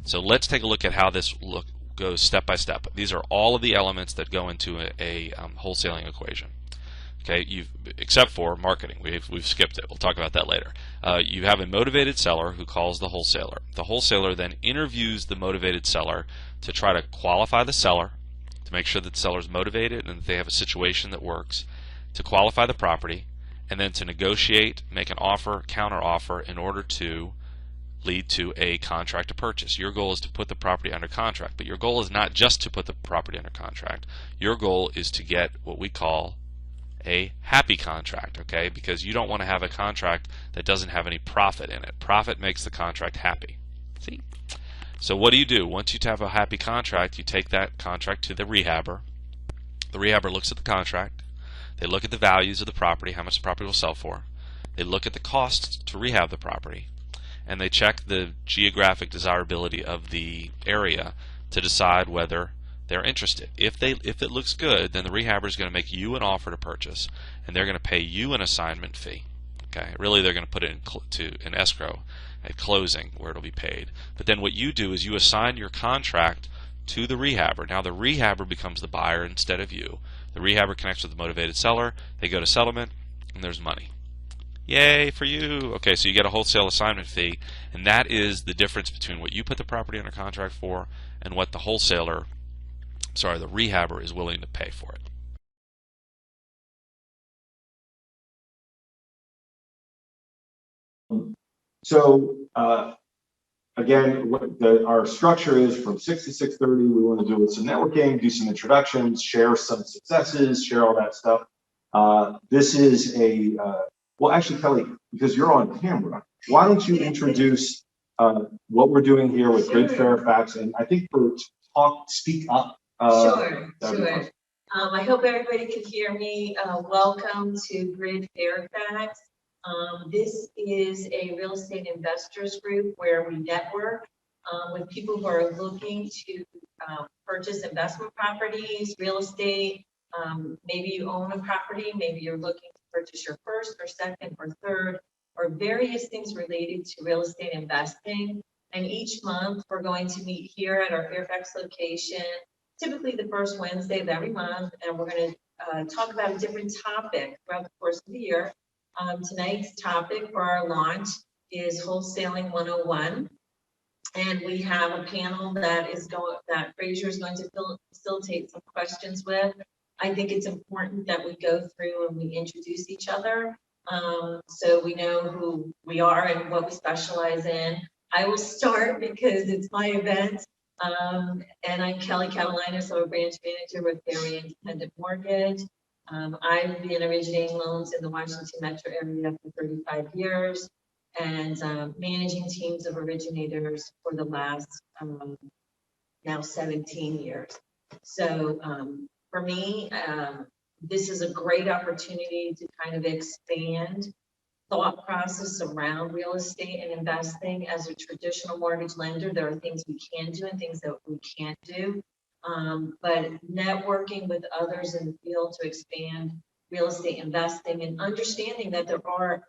So let's take a look at how this goes step by step. These are all of the elements that go into a wholesaling equation. Okay, except for marketing, we've skipped it. We'll talk about that later. You have a motivated seller who calls the wholesaler. The wholesaler then interviews the motivated seller to try to qualify the seller, to make sure that the seller is motivated and that they have a situation that works, to qualify the property, and then to negotiate, make an offer, counter offer in order to lead to a contract to purchase. Your goal is to put the property under contract, but your goal is not just to put the property under contract. Your goal is to get what we call a happy contract, okay? Because you don't want to have a contract that doesn't have any profit in it. Profit makes the contract happy. See? So what do? Once you have a happy contract, you take that contract to the rehabber. The rehabber looks at the contract. They look at the values of the property, how much the property will sell for. They look at the costs to rehab the property, and they check the geographic desirability of the area to decide whether they're interested. If it looks good, then the rehabber is going to make you an offer to purchase, and they're going to pay you an assignment fee. Okay, really they're going to put it into an escrow at closing where it'll be paid. But then what you do is you assign your contract to the rehabber. Now the rehabber becomes the buyer instead of you. The rehabber connects with the motivated seller. They go to settlement, and there's money. Yay for you! Okay, so you get a wholesale assignment fee, and that is the difference between what you put the property under contract for and what the the rehabber is willing to pay for it. So again, our structure is from 6 to 6:30. We want to do some networking, do some introductions, share some successes, share all that stuff. This is well, actually, Kelly, because you're on camera, why don't you introduce what we're doing here with Grid Fairfax, and I think speak up. Sure. I hope everybody can hear me. Welcome to Grid Fairfax. This is a real estate investors group where we network with people who are looking to purchase investment properties, real estate. Maybe you own a property, maybe you're looking to purchase your first or second or third, or various things related to real estate investing. And each month we're going to meet here at our Fairfax location, typically the first Wednesday of every month, and we're going to talk about a different topic throughout the course of the year. Tonight's topic for our launch is Wholesaling 101, and we have a panel that Fraser is going to facilitate some questions with. I think it's important that we go through and we introduce each other so we know who we are and what we specialize in. I will start because it's my event, and I'm Kelly Catalina, so a branch manager with Ferry Independent Mortgage. I've been originating loans in the Washington metro area for 35 years and managing teams of originators for the last now 17 years. So for me, this is a great opportunity to kind of expand thought process around real estate and investing. As a traditional mortgage lender, there are things we can do and things that we can't do. But networking with others in the field to expand real estate investing and understanding that there are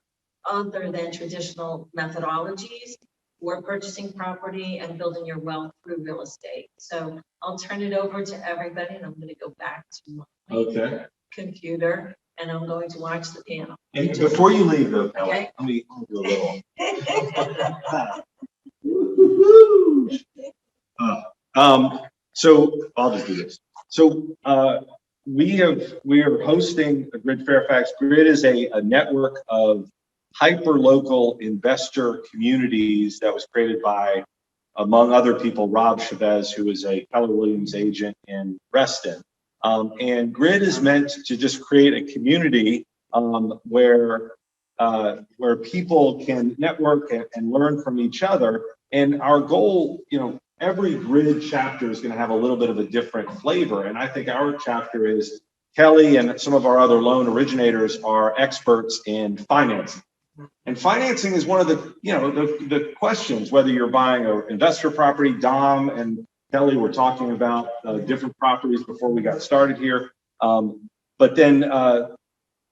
other than traditional methodologies for purchasing property and building your wealth through real estate. So I'll turn it over to everybody, and I'm going to go back to my computer, and I'm going to watch the panel. And before you leave, though, Kelly, okay, let me do a little. So I'll just do this. So we are hosting a Grid Fairfax. Grid is a network of hyper-local investor communities that was created by, among other people, Rob Chavez, who is a Keller Williams agent in Reston. And Grid is meant to just create a community where people can network and learn from each other. And our goal, every Grid chapter is going to have a little bit of a different flavor. And I think our chapter is Kelly and some of our other loan originators are experts in financing. And financing is one of the questions, whether you're buying an investor property. Dom and Kelly were talking about different properties before we got started here. But then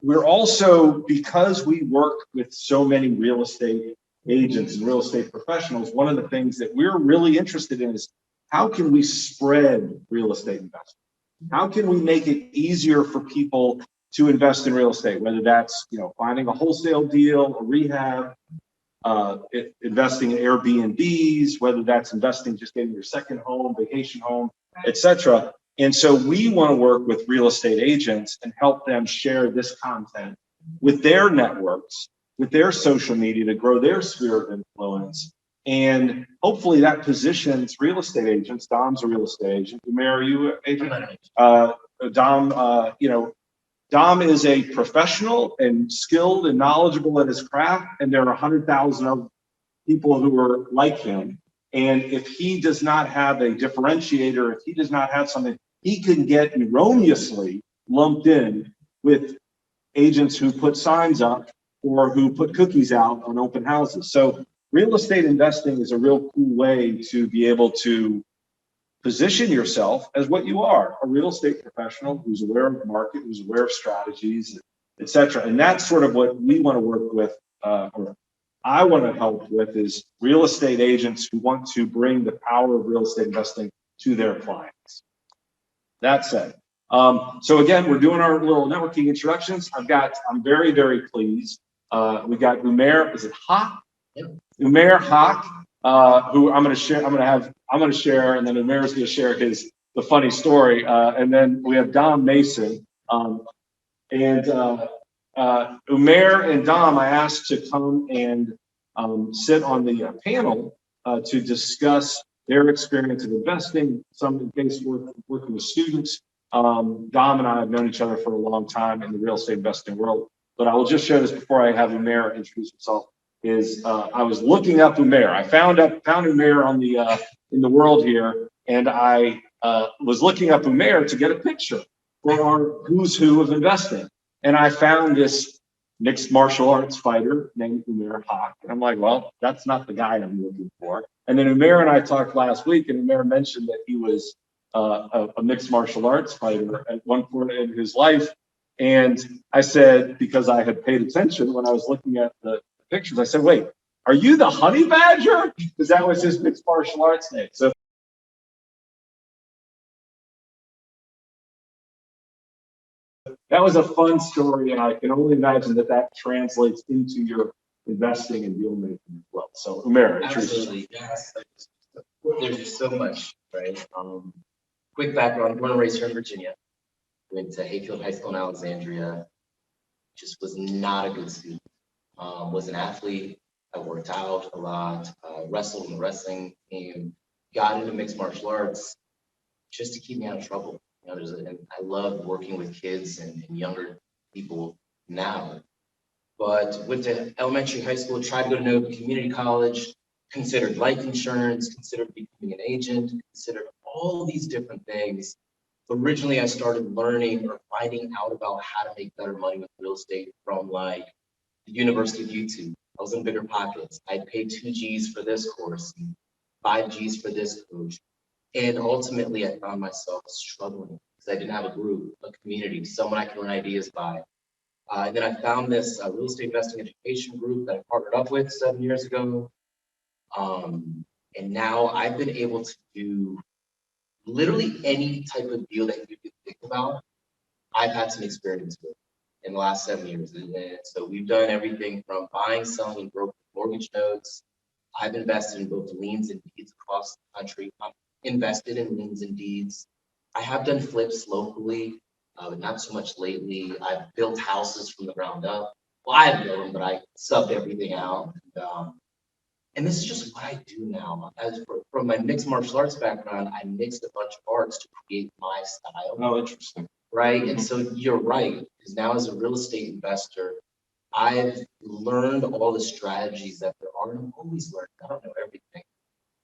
we're also, because we work with so many real estate agents and real estate professionals, one of the things that we're really interested in is how can we spread real estate investment? How can we make it easier for people to invest in real estate, whether that's, finding a wholesale deal, a rehab, investing in Airbnbs, whether that's investing, just getting your second home, vacation home, etc. And so we want to work with real estate agents and help them share this content with their networks, with their social media to grow their sphere of influence. And hopefully that positions real estate agents. Dom's a real estate agent. Umair, are you an agent? Dom is a professional and skilled and knowledgeable at his craft, and there are 100,000 of people who are like him. And if he does not have a differentiator, if he does not have something, he can get erroneously lumped in with agents who put signs up or who put cookies out on open houses. So real estate investing is a real cool way to be able to position yourself as what you are, a real estate professional who's aware of the market, who's aware of strategies, et cetera. And that's sort of what we want to work with, or I want to help with, is real estate agents who want to bring the power of real estate investing to their clients. That said, so again, we're doing our little networking introductions. I'm very, very pleased. We got Umair, is it Haq? Yep. Umair Haq, who I'm going to share, and then Umair is going to share the funny story. And then we have Dom Mason. Umair and Dom, I asked to come and sit on the panel to discuss their experience of investing, some case working with students. Dom and I have known each other for a long time in the real estate investing world. But I will just share this before I have Umair introduce himself. I was looking up Umair. I found Umair on in the world here, and I was looking up Umair to get a picture for our who's who of investing. And I found this mixed martial arts fighter named Umair Haq. And I'm like, well, that's not the guy I'm looking for. And then Umair and I talked last week, and Umair mentioned that he was a mixed martial arts fighter at one point in his life. And I said, because I had paid attention when I was looking at the pictures, I said, wait, are you the honey badger? Because that was his mixed martial arts name. So that was a fun story, and I can only imagine that translates into your investing and deal making as well. So Umair, absolutely, yes. There's just so much, right? Quick background: born and raised here in Virginia. Went to Hayfield High School in Alexandria. Just was not a good student. Was an athlete. I worked out a lot. Wrestled in the wrestling team. Got into mixed martial arts just to keep me out of trouble. I love working with kids and younger people now. But went to elementary, high school, tried to go to Nova Community College, considered life insurance, considered becoming an agent, considered all these different things. Originally, I started learning or finding out about how to make better money with real estate from like the University of YouTube. I was in bigger pockets. I'd pay 2 G's for this course, 5 G's for this coach. And ultimately, I found myself struggling because I didn't have a group, a community, someone I could run ideas by. And then I found this real estate investing education group that I partnered up with 7 years ago. And now I've been able to do literally any type of deal that you could think about. I've had some experience with in the last 7 years. And so we've done everything from buying, selling, and broken mortgage notes. I've invested in both liens and deeds across the country. I'm invested in liens and deeds. I have done flips locally, but not so much lately. I've built houses from the ground up. Well, I haven't built them, but I subbed everything out. And this is just what I do now. From my mixed martial arts background, I mixed a bunch of arts to create my style. Oh, interesting. Right. And so you're right, because now as a real estate investor, I've learned all the strategies that there are. I'm always learning. I don't know everything.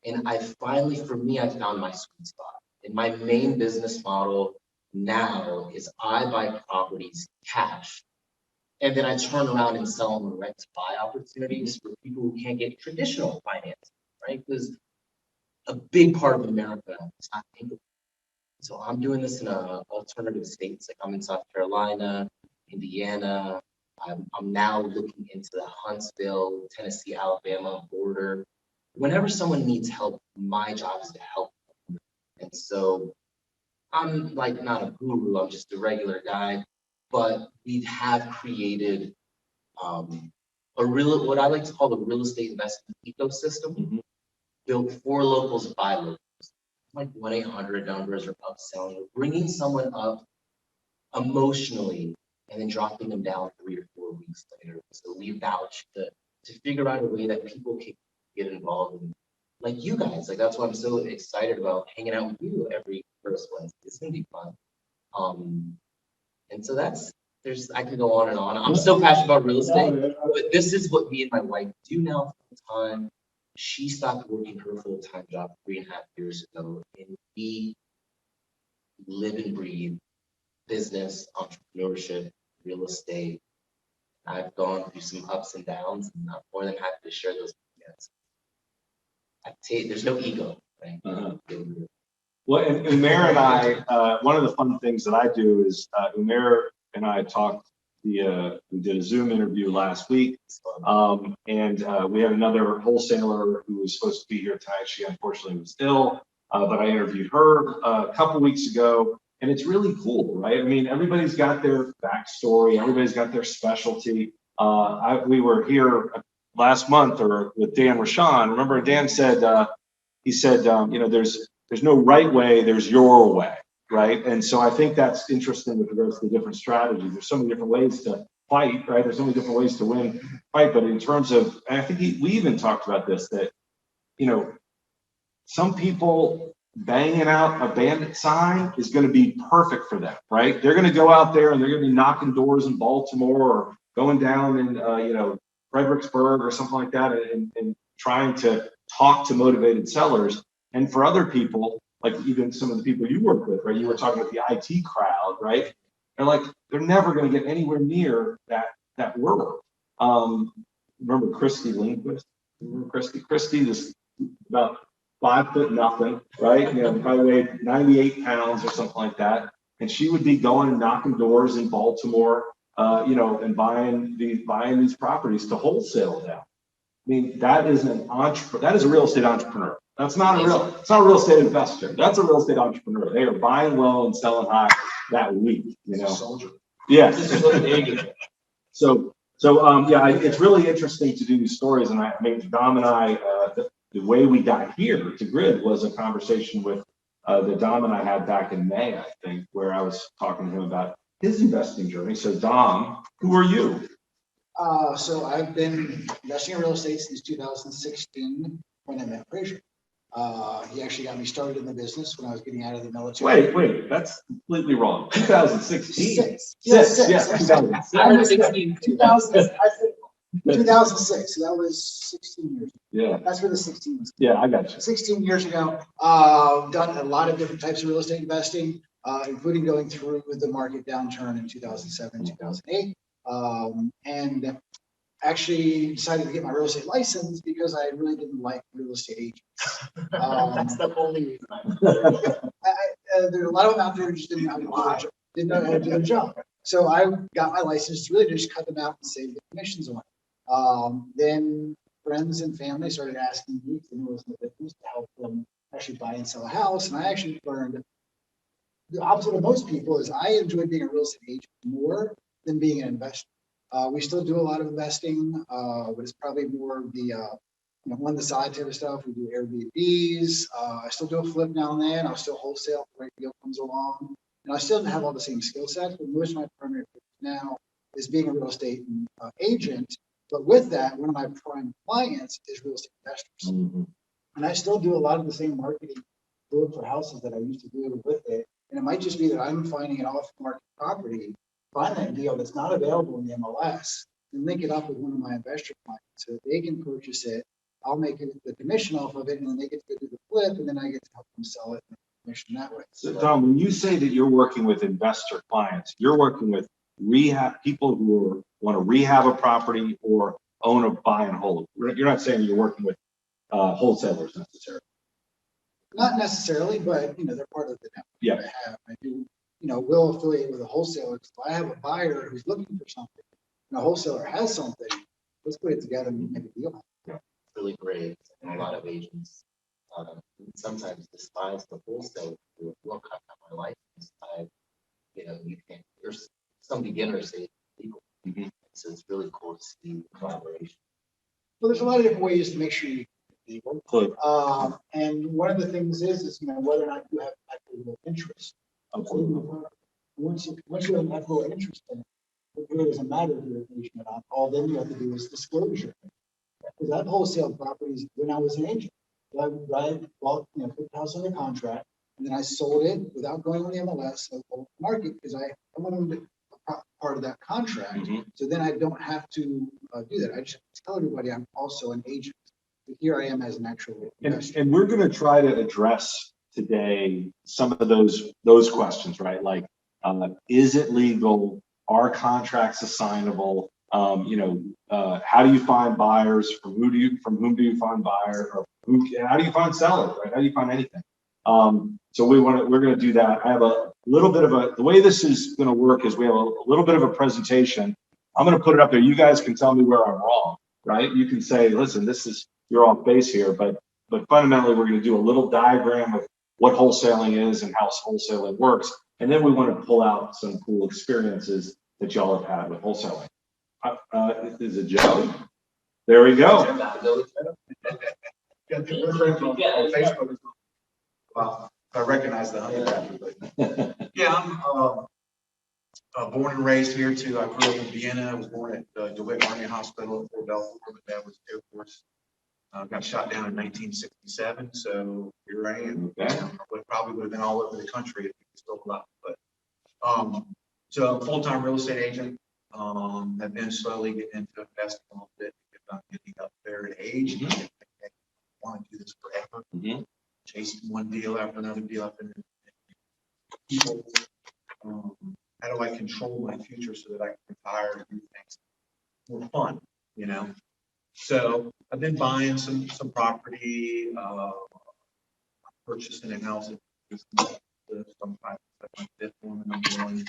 And I finally, for me, I found my sweet spot. And my main business model now is I buy properties cash. And then I turn around and sell them rent to buy opportunities for people who can't get traditional financing, right? Because a big part of America is not bankable. So I'm doing this in alternative states. Like I'm in South Carolina, Indiana, I'm now looking into the Huntsville, Tennessee, Alabama border. Whenever someone needs help, my job is to help them. And so I'm like not a guru, I'm just a regular guy, but we have created what I like to call the real estate investment ecosystem, built for locals by locals. Like 1-800 numbers are upselling, bringing someone up emotionally and then dropping them down 3 or 4 weeks later. So we vouch to figure out a way that people can get involved in, like you guys. Like that's why I'm so excited about hanging out with you every first Wednesday. It's gonna be fun. And so I can go on and on. I'm so passionate about real estate, but this is what me and my wife do now full time. She stopped working her full-time job 3.5 years ago, and we live and breathe business, entrepreneurship, real estate. I've gone through some ups and downs, and I'm more than happy to share those with you guys. There's no ego, right? Well, and Umair and I, one of the fun things that I do is Umair and I talked we did a Zoom interview last week, and we had another wholesaler who was supposed to be here tonight. She unfortunately was ill, but I interviewed her a couple weeks ago, and it's really cool, right? I mean, everybody's got their backstory, everybody's got their specialty. We were here last month with Dan Rashawn. Remember, Dan said, there's no right way, there's your way, right? And so I think that's interesting with regards to the different strategies. There's so many different ways to fight, right? There's so many different ways to win, fight. But in terms of, and I think we even talked about this, that, some people banging out a bandit sign is going to be perfect for them, right? They're going to go out there and they're going to be knocking doors in Baltimore or going down in, Fredericksburg or something like that and trying to talk to motivated sellers. And for other people, like even some of the people you work with, right? You were talking about the IT crowd, right? They're never going to get anywhere near that world. Remember Christy Lindquist? Remember Christy? Christy was about 5'0", right? Probably weighed 98 pounds or something like that. And she would be going and knocking doors in Baltimore, and buying these properties to wholesale them. I mean, that is a real estate entrepreneur. It's not a real estate investor. That's a real estate entrepreneur. They are buying low and selling high that week, Soldier. Yes. So, it's really interesting to do these stories. And Dom and I, the way we got here to Grid was a conversation with that Dom and I had back in May, I think, where I was talking to him about his investing journey. So Dom, who are you? So I've been investing in real estate since 2016 when I met Frazier. He actually got me started in the business when I was getting out of the military. Wait, that's completely wrong. 2016. Six. Yes, 2006. I was 16. 2006. So that was 16 years ago. Yeah. That's where the 16 was. Yeah, I got you. 16 years ago. Done a lot of different types of real estate investing, including going through the market downturn in 2007, 2008. And actually decided to get my real estate license because I really didn't like real estate agents. That's the only reason. There are a lot of them out there who just didn't know how to do their job. So I got my license to really just cut them out and save the commissions on it. Then friends and family started asking me to know the business to help them actually buy and sell a house. And I actually learned the opposite of most people is I enjoy being a real estate agent more than being an investor. We still do a lot of investing, but it's probably more of the on the side type of stuff. We do Airbnbs. I still do a flip now and then. I'll still wholesale if the right deal comes along. And I still have all the same skill sets, but most of my primary focus now is being a real estate agent. But with that, one of my prime clients is real estate investors. Mm-hmm. And I still do a lot of the same marketing for houses that I used to do with it. And it might just be that I'm finding an off-market property, find that deal that's not available in the MLS, and link it up with one of my investor clients so they can purchase it. I'll make the commission off of it, and then they get to do the flip, and then I get to help them sell it and commission that way. So Tom, when you say that you're working with investor clients, you're working with rehab people who want to rehab a property or own a buy and hold. You're not saying you're working with wholesalers necessarily. Not necessarily, but they're part of the network. Yeah. I do. Will affiliate with a wholesaler. So I have a buyer who's looking for something. and a wholesaler has something, let's put it together and make a deal. Really great, and a lot of agents sometimes despise the wholesale. Look, I got my license. You can't. There's some beginners say it's legal, so it's really cool to see collaboration. Well, there's a lot of different ways to make sure you legal. And one of the things is whether or not you have equitable interest. Once you have equitable interest in it, it really doesn't matter if you're an agent or not. All then you have to do is disclosure. Because I've wholesaled properties when I was an agent. I bought, put the house under contract, and then I sold it without going on the MLS or market because I owned part of that contract. So then I don't have to do that. I just tell everybody I'm also an agent. But here I am as an actual investor. And we're going to try to address today some of those questions, right? Like, is it legal? Are contracts assignable? How do you find buyers? From whom do you find buyers? Or how do you find sellers? Right? How do you find anything? So we're going to do that. I have a little bit of the way this is going to work is we have a little bit of a presentation. I'm going to put it up there. You guys can tell me where I'm wrong, right? You can say, listen, you're off base here, but fundamentally we're going to do a little diagram of what wholesaling is and how wholesaling works. And then we want to pull out some cool experiences that y'all have had with wholesaling. Is it Joe? There we go. Wow, I recognize the honey. Yeah, I'm born and raised here too. I grew up in Vienna. I was born at DeWitt Army Hospital in Philadelphia. My dad was Air Force. Got shot down in 1967. So here I am. Okay. I probably would have been all over the country if he was still alive. But so I'm a full-time real estate agent. Have been slowly getting into investing a little bit because I'm getting up there in age. I want to do this forever. Chasing one deal after another deal after another. People, how do I control my future so that I can retire and do things more fun, So I've been buying some property, purchasing a house at my fifth one, number one.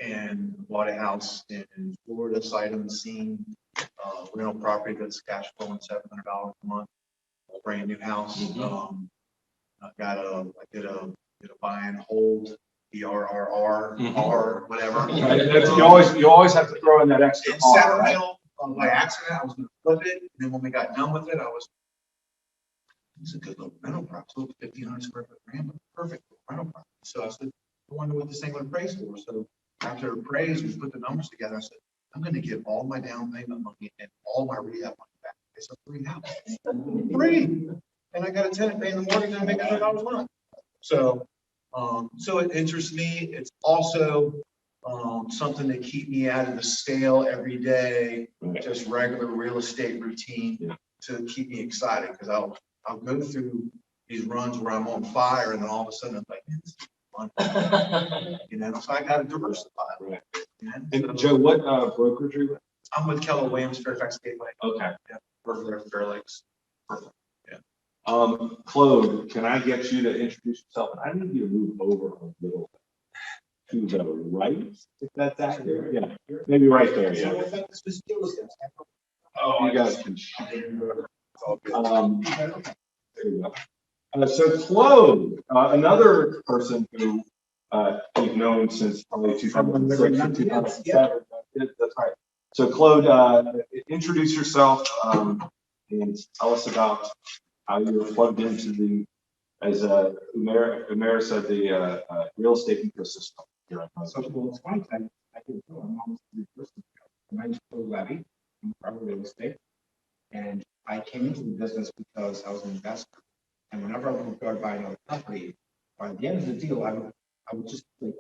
And bought a house in Florida, sight unseen, rental property that's cash flowing $700 a month, a brand new house. I did a buy and hold, BRRR, whatever. You always have to throw in that extra In R, Sacramento, by accident, I was going to flip it, and then when we got done with it, it's a good little rental property, 1,500 square foot perfect rental property. So I said, I wonder what this thing would appraise for. So after appraised, we put the numbers together. I said, I'm going to give all my down payment money and all my rehab money back. It's a free house. Free. And I got a tenant paying the mortgage and I make $100 a month. So it interests me. It's also something to keep me out of the scale every day, just regular real estate routine to keep me excited because I'll go through these runs where I'm on fire and then all of a sudden I'm like, man, this is fun. So I got to diversify. Right. And Joe, what brokerage are you with? I'm with Keller Williams, Fairfax Gateway. Okay. Yeah, work there at Fair Lakes. Perfect. Yeah. Claude, can I get you to introduce yourself? I need you to move over a little to the right, if that's accurate. Yeah, maybe right there. Yeah. Oh, you guys can. There you go. So Claude, another person who we've known since probably 2006, 2007. That's right. So Claude, introduce yourself and tell us about how you were plugged into as Umair said, the real estate ecosystem here at So it's funny, I can tell I'm almost 3 years ago. My name's Claude Levy. I'm from real estate. And I came into the business because I was an investor. And whenever I would go buy another company, by the end of the deal, I would just like,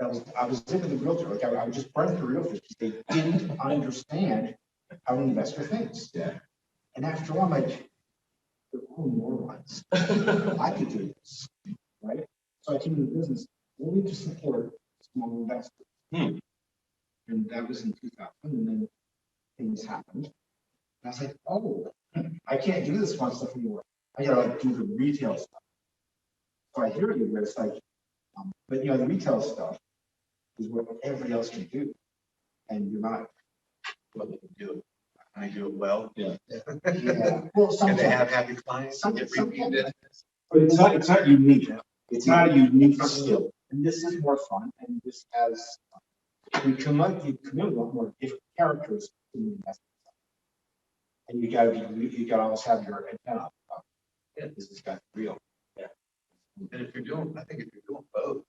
I was into the realtor. Like I would just burn through realtors because they didn't understand how an investor thinks. Yeah. And after all, I'm like, they're all morons. I could do this, right? So I came into the business only to support small investors. And that was in 2000, and then things happened. And I was like, oh, I can't do this fun stuff anymore. I gotta do the retail stuff. So I hear you where it's like, but the retail stuff is what everybody else can do. and you're not, Well, they can do it. And they do it well. Yeah. yeah, well, And sometimes. they have happy clients. Some- Get some repeat can. business. But it's not unique. It's not a unique skill. And this is more fun, and this has, you come up with more different characters in the investment. And you gotta always have your antenna up. Yeah, this is kind of real. And if you're doing, I think if you're doing both,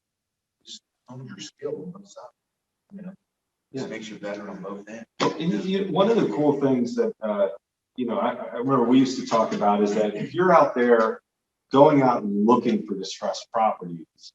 just hone your skill on one side. You know, just makes you better on both ends. And one of the cool things that, I remember we used to talk about is that if you're out there going out and looking for distressed properties,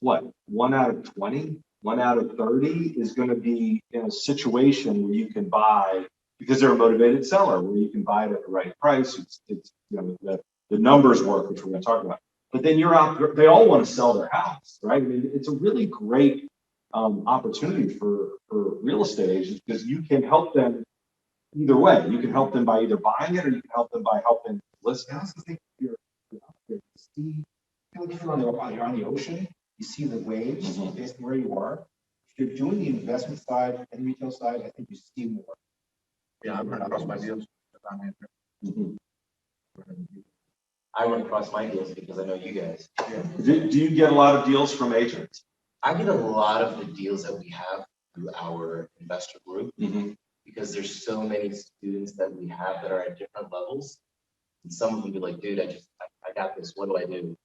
what, 1 out of 20, 1 out of 30 is going to be in a situation where you can buy, because they're a motivated seller, where you can buy it at the right price. It's the numbers work, which we're going to talk about. But then you're out, they all want to sell their house, right? I mean, it's a really great opportunity for real estate agents, because you can help them either way. You can help them by either buying it, or you can help them by helping list. I also think you're out there to see, if you're on the ocean, you see the waves based on where you are. If you're doing the investment side and retail side, I think you see more. Yeah, I'm running across my deals. I run across my deals because I know you guys. Do you get a lot of deals from agents? I get a lot of the deals that we have through our investor group because there's so many students that we have that are at different levels. And some of them be like, dude, I got this. What do I do?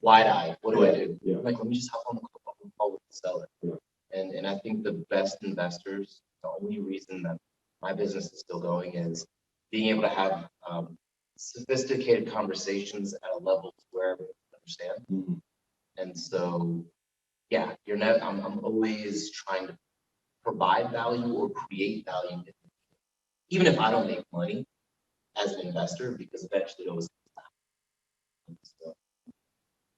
Wide eye. What do I do? Yeah. Like, let me just hop on the call with the seller. Yeah. And I think the best investors, the only reason that my business is still going is being able to have sophisticated conversations at a level where everyone can understand. And so, yeah, I'm always trying to provide value or create value, even if I don't make money as an investor, because eventually it always comes back.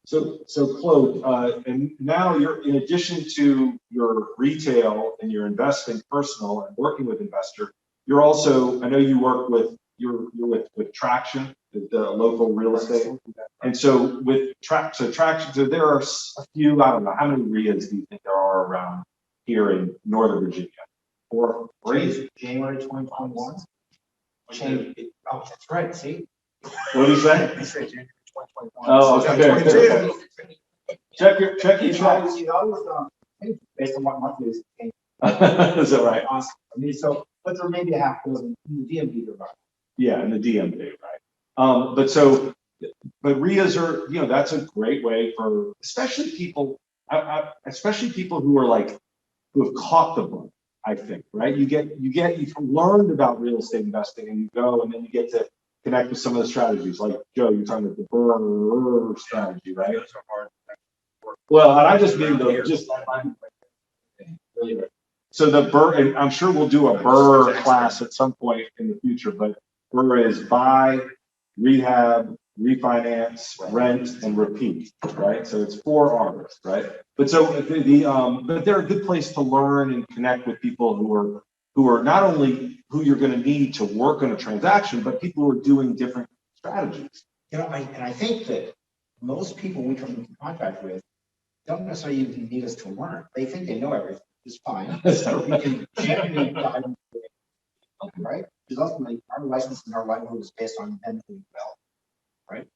So Claude, and now you're, in addition to your retail and your investing personal and working with investor, you're also, I know you work with, you're with Traction, the local real estate. And so with Traction, so there are a few, I don't know, how many RIAs do you think there are around here in Northern Virginia? 4, 3? January 2021. Oh, that's right. See? What do you say? He said January 2021. Oh, So okay. 22. Check your It's always based on what month it is. Is that right? Awesome. I mean, so, but there may be a half dozen in the DMV about. Yeah, in the DMV, right? But RIAs are, that's a great way for, especially people who are like, who have caught the bug, I think, right? You've learned about real estate investing, and you go, and then you get to connect with some of the strategies. Like Joe, you're talking about the BRRRR strategy, right? Those are hard. Well, and I just mean so the BRRRR, and I'm sure we'll do a BRRRR class at some point in the future, but BRRRR is buy, rehab, refinance, rent, and repeat, right? So it's 4 R's, right? But so but they're a good place to learn and connect with people who are not only who you're going to need to work on a transaction, but people who are doing different strategies. I think that most people we come into contact with don't necessarily even need us to learn. They think they know everything. It's fine. So we can genuinely guide them, right? Because ultimately, our license and our livelihood is based on them doing well, right?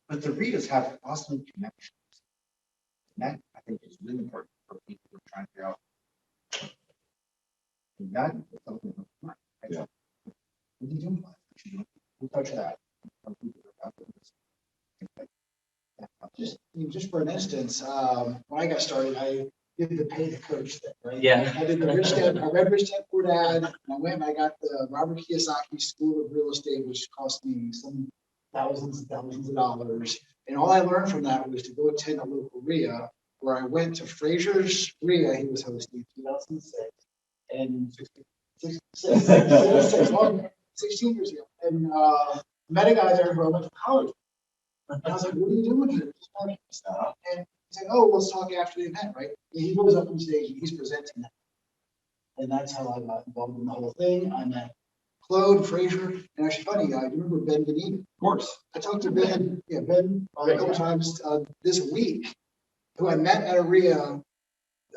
But the readers have awesome connections. And that, I think, is really important for people who are trying to figure out. And that is something that's smart, right? Yeah. What are you doing? We'll touch that. Just for an instance, when I got started, I did the pay to coach thing, right? Yeah. I did the Rich Dad, I read Rich Dad Poor Dad, and I went and I got the Robert Kiyosaki School of Real Estate, which cost me some thousands and thousands of dollars. And all I learned from that was to go attend a local RIA, where I went to Fraser's RIA he was hosting in 2006, and 16 years ago, and met a guy there who I went to college with. And I was like, what are you doing here? Just marketing stuff. And he's like, oh, let's talk after the event, right? And he goes up on stage and he's presenting that. And that's how I got involved in the whole thing. I met Claude, Fraser, and actually funny guy, do you remember Ben Benini? Of course. I talked to Ben, a couple times this week, who I met at a RIA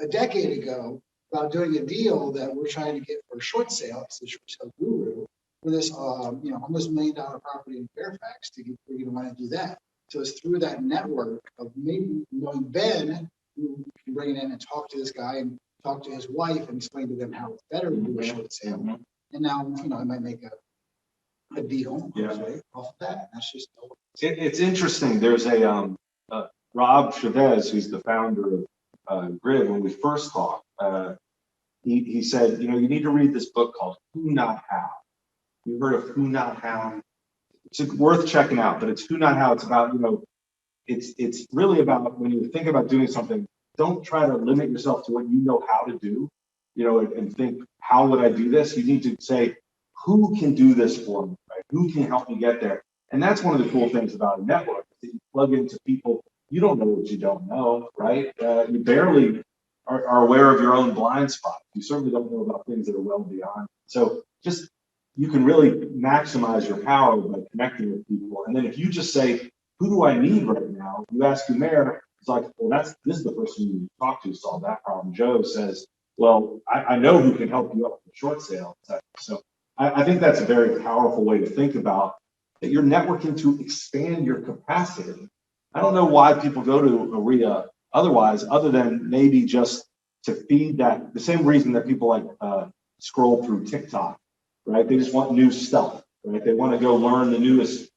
a decade ago, about doing a deal that we're trying to get for a short sale. It's a short sale guru for this, almost $1 million property in Fairfax to get, we're gonna want to do that. So it's through that network of maybe knowing Ben, who can bring it in and talk to this guy and talk to his wife and explain to them how it's better to do a short sale. And now, I might make a deal, right, off of that. That's just. It's interesting. There's a Rob Chavez, who's the founder of Grid. When we first talked, he said, you need to read this book called Who Not How. You heard of Who Not How? It's worth checking out, but it's Who Not How. It's about, it's really about when you think about doing something, don't try to limit yourself to what you know how to do, and think, how would I do this? You need to say, who can do this for me, right? Who can help me get there? And that's one of the cool things about a network, that you plug into people. You don't know what you don't know, right? You barely are aware of your own blind spot. You certainly don't know about things that are well beyond. So just, you can really maximize your power by connecting with people. And then if you just say, who do I need right now? You ask Umair, it's like, well, this is the person you need to talk to solve that problem. Joe says, well, I know who can help you up with short sale. So I think that's a very powerful way to think about that. You're networking to expand your capacity. I don't know why people go to a RIA otherwise, other than maybe just to feed that, the same reason that people like scroll through TikTok, right? They just want new stuff, right? They want to go learn the newest,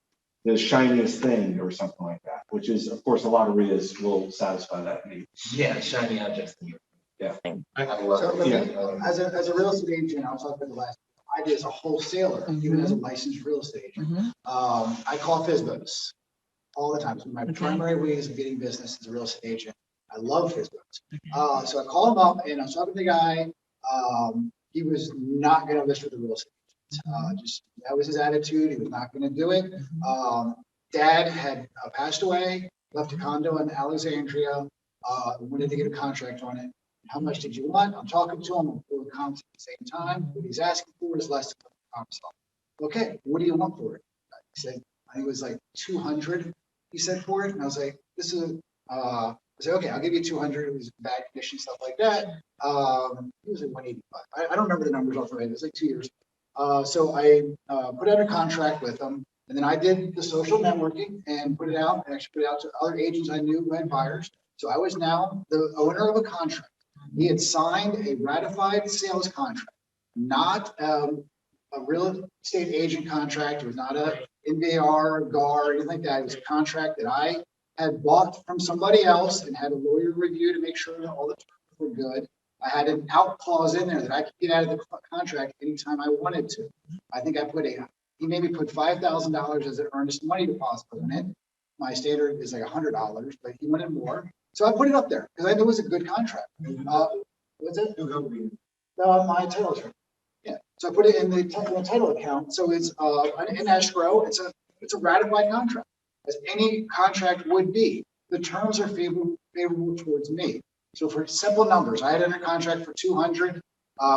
the shiniest thing or something like that, which is, of course, a lot of RIAs will satisfy that need. Yeah, shiny objects. Yeah. I love So, it. as a real estate agent, I was talking about the last, I did as a wholesaler, even as a licensed real estate agent. I call FSBOs all the time. So my primary ways of getting business as a real estate agent. I love FSBOs. So I call him up and I was talking to the guy. He was not going to list with the real estate agent. Just that was his attitude. He was not going to do it. Dad had passed away, left a condo in Alexandria, wanted to get a contract on it. How much did you want? I'm talking to him. I'm doing comps at the same time. What he's asking for is less than comps. Okay, what do you want for it? He said, I think it was like 200. He said for it, and I was like, this is. I said, okay, I'll give you 200. It was in bad condition, stuff like that. It was like 185. I don't remember the numbers off the head. It was like 2 years. So I put out a contract with them, and then I did the social networking and put it out, and actually put it out to other agents I knew who had buyers. So I was now the owner of a contract. He had signed a ratified sales contract, not a real estate agent contract. It was not a NVR, GAR, anything like that. It was a contract that I had bought from somebody else and had a lawyer review to make sure that all the terms were good. I had an out clause in there that I could get out of the contract anytime I wanted to. I think he maybe put $5,000 as an earnest money deposit on it. My standard is like $100, but he wanted more. So I put it up there because I knew it was a good contract. What's it? My title attorney. Yeah. So I put it in the title account. So it's in escrow. It's a ratified contract, as any contract would be. The terms are favorable towards me. So for simple numbers, I had under contract for 200.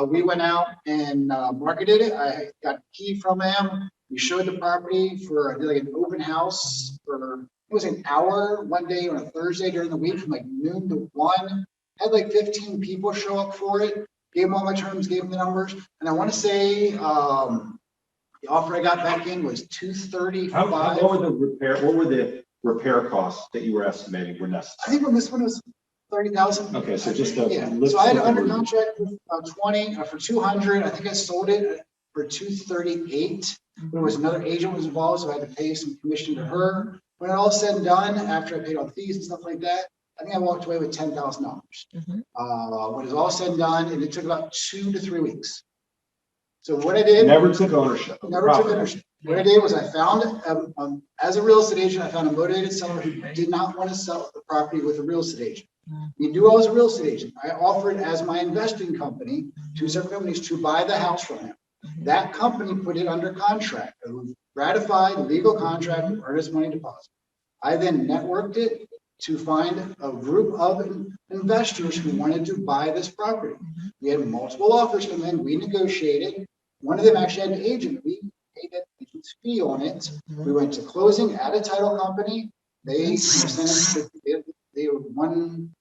We went out and marketed it. I got a key from him. We showed the property for like an open house for. It was an hour one day on a Thursday during the week from like noon to 1. Had like 15 people show up for it. Gave them all my terms, gave them the numbers. And I want to say the offer I got back in was $235. What were the repair costs that you were estimating were necessary? I think on this one was 30,000. Okay, so just So I had under contract for 200. I think I sold it for 238. There was another agent was involved, so I had to pay some commission to her. When it all said and done, after I paid all the fees and stuff like that, I think I walked away with $10,000. When it's all said and done, and it took about 2 to 3 weeks. So what I did. Never took ownership. What I did was I found, as a real estate agent, I found a motivated seller who did not want to sell the property with a real estate agent. He knew I was a real estate agent. I offered as my investing company, 2 separate companies, to buy the house from him. That company put it under contract, a ratified legal contract with earnest money deposit. I then networked it to find a group of investors who wanted to buy this property. We had multiple offers come in. We negotiated. One of them actually had an agent. We paid that agent's fee on it. We went to closing at a title company. They sent us they were one,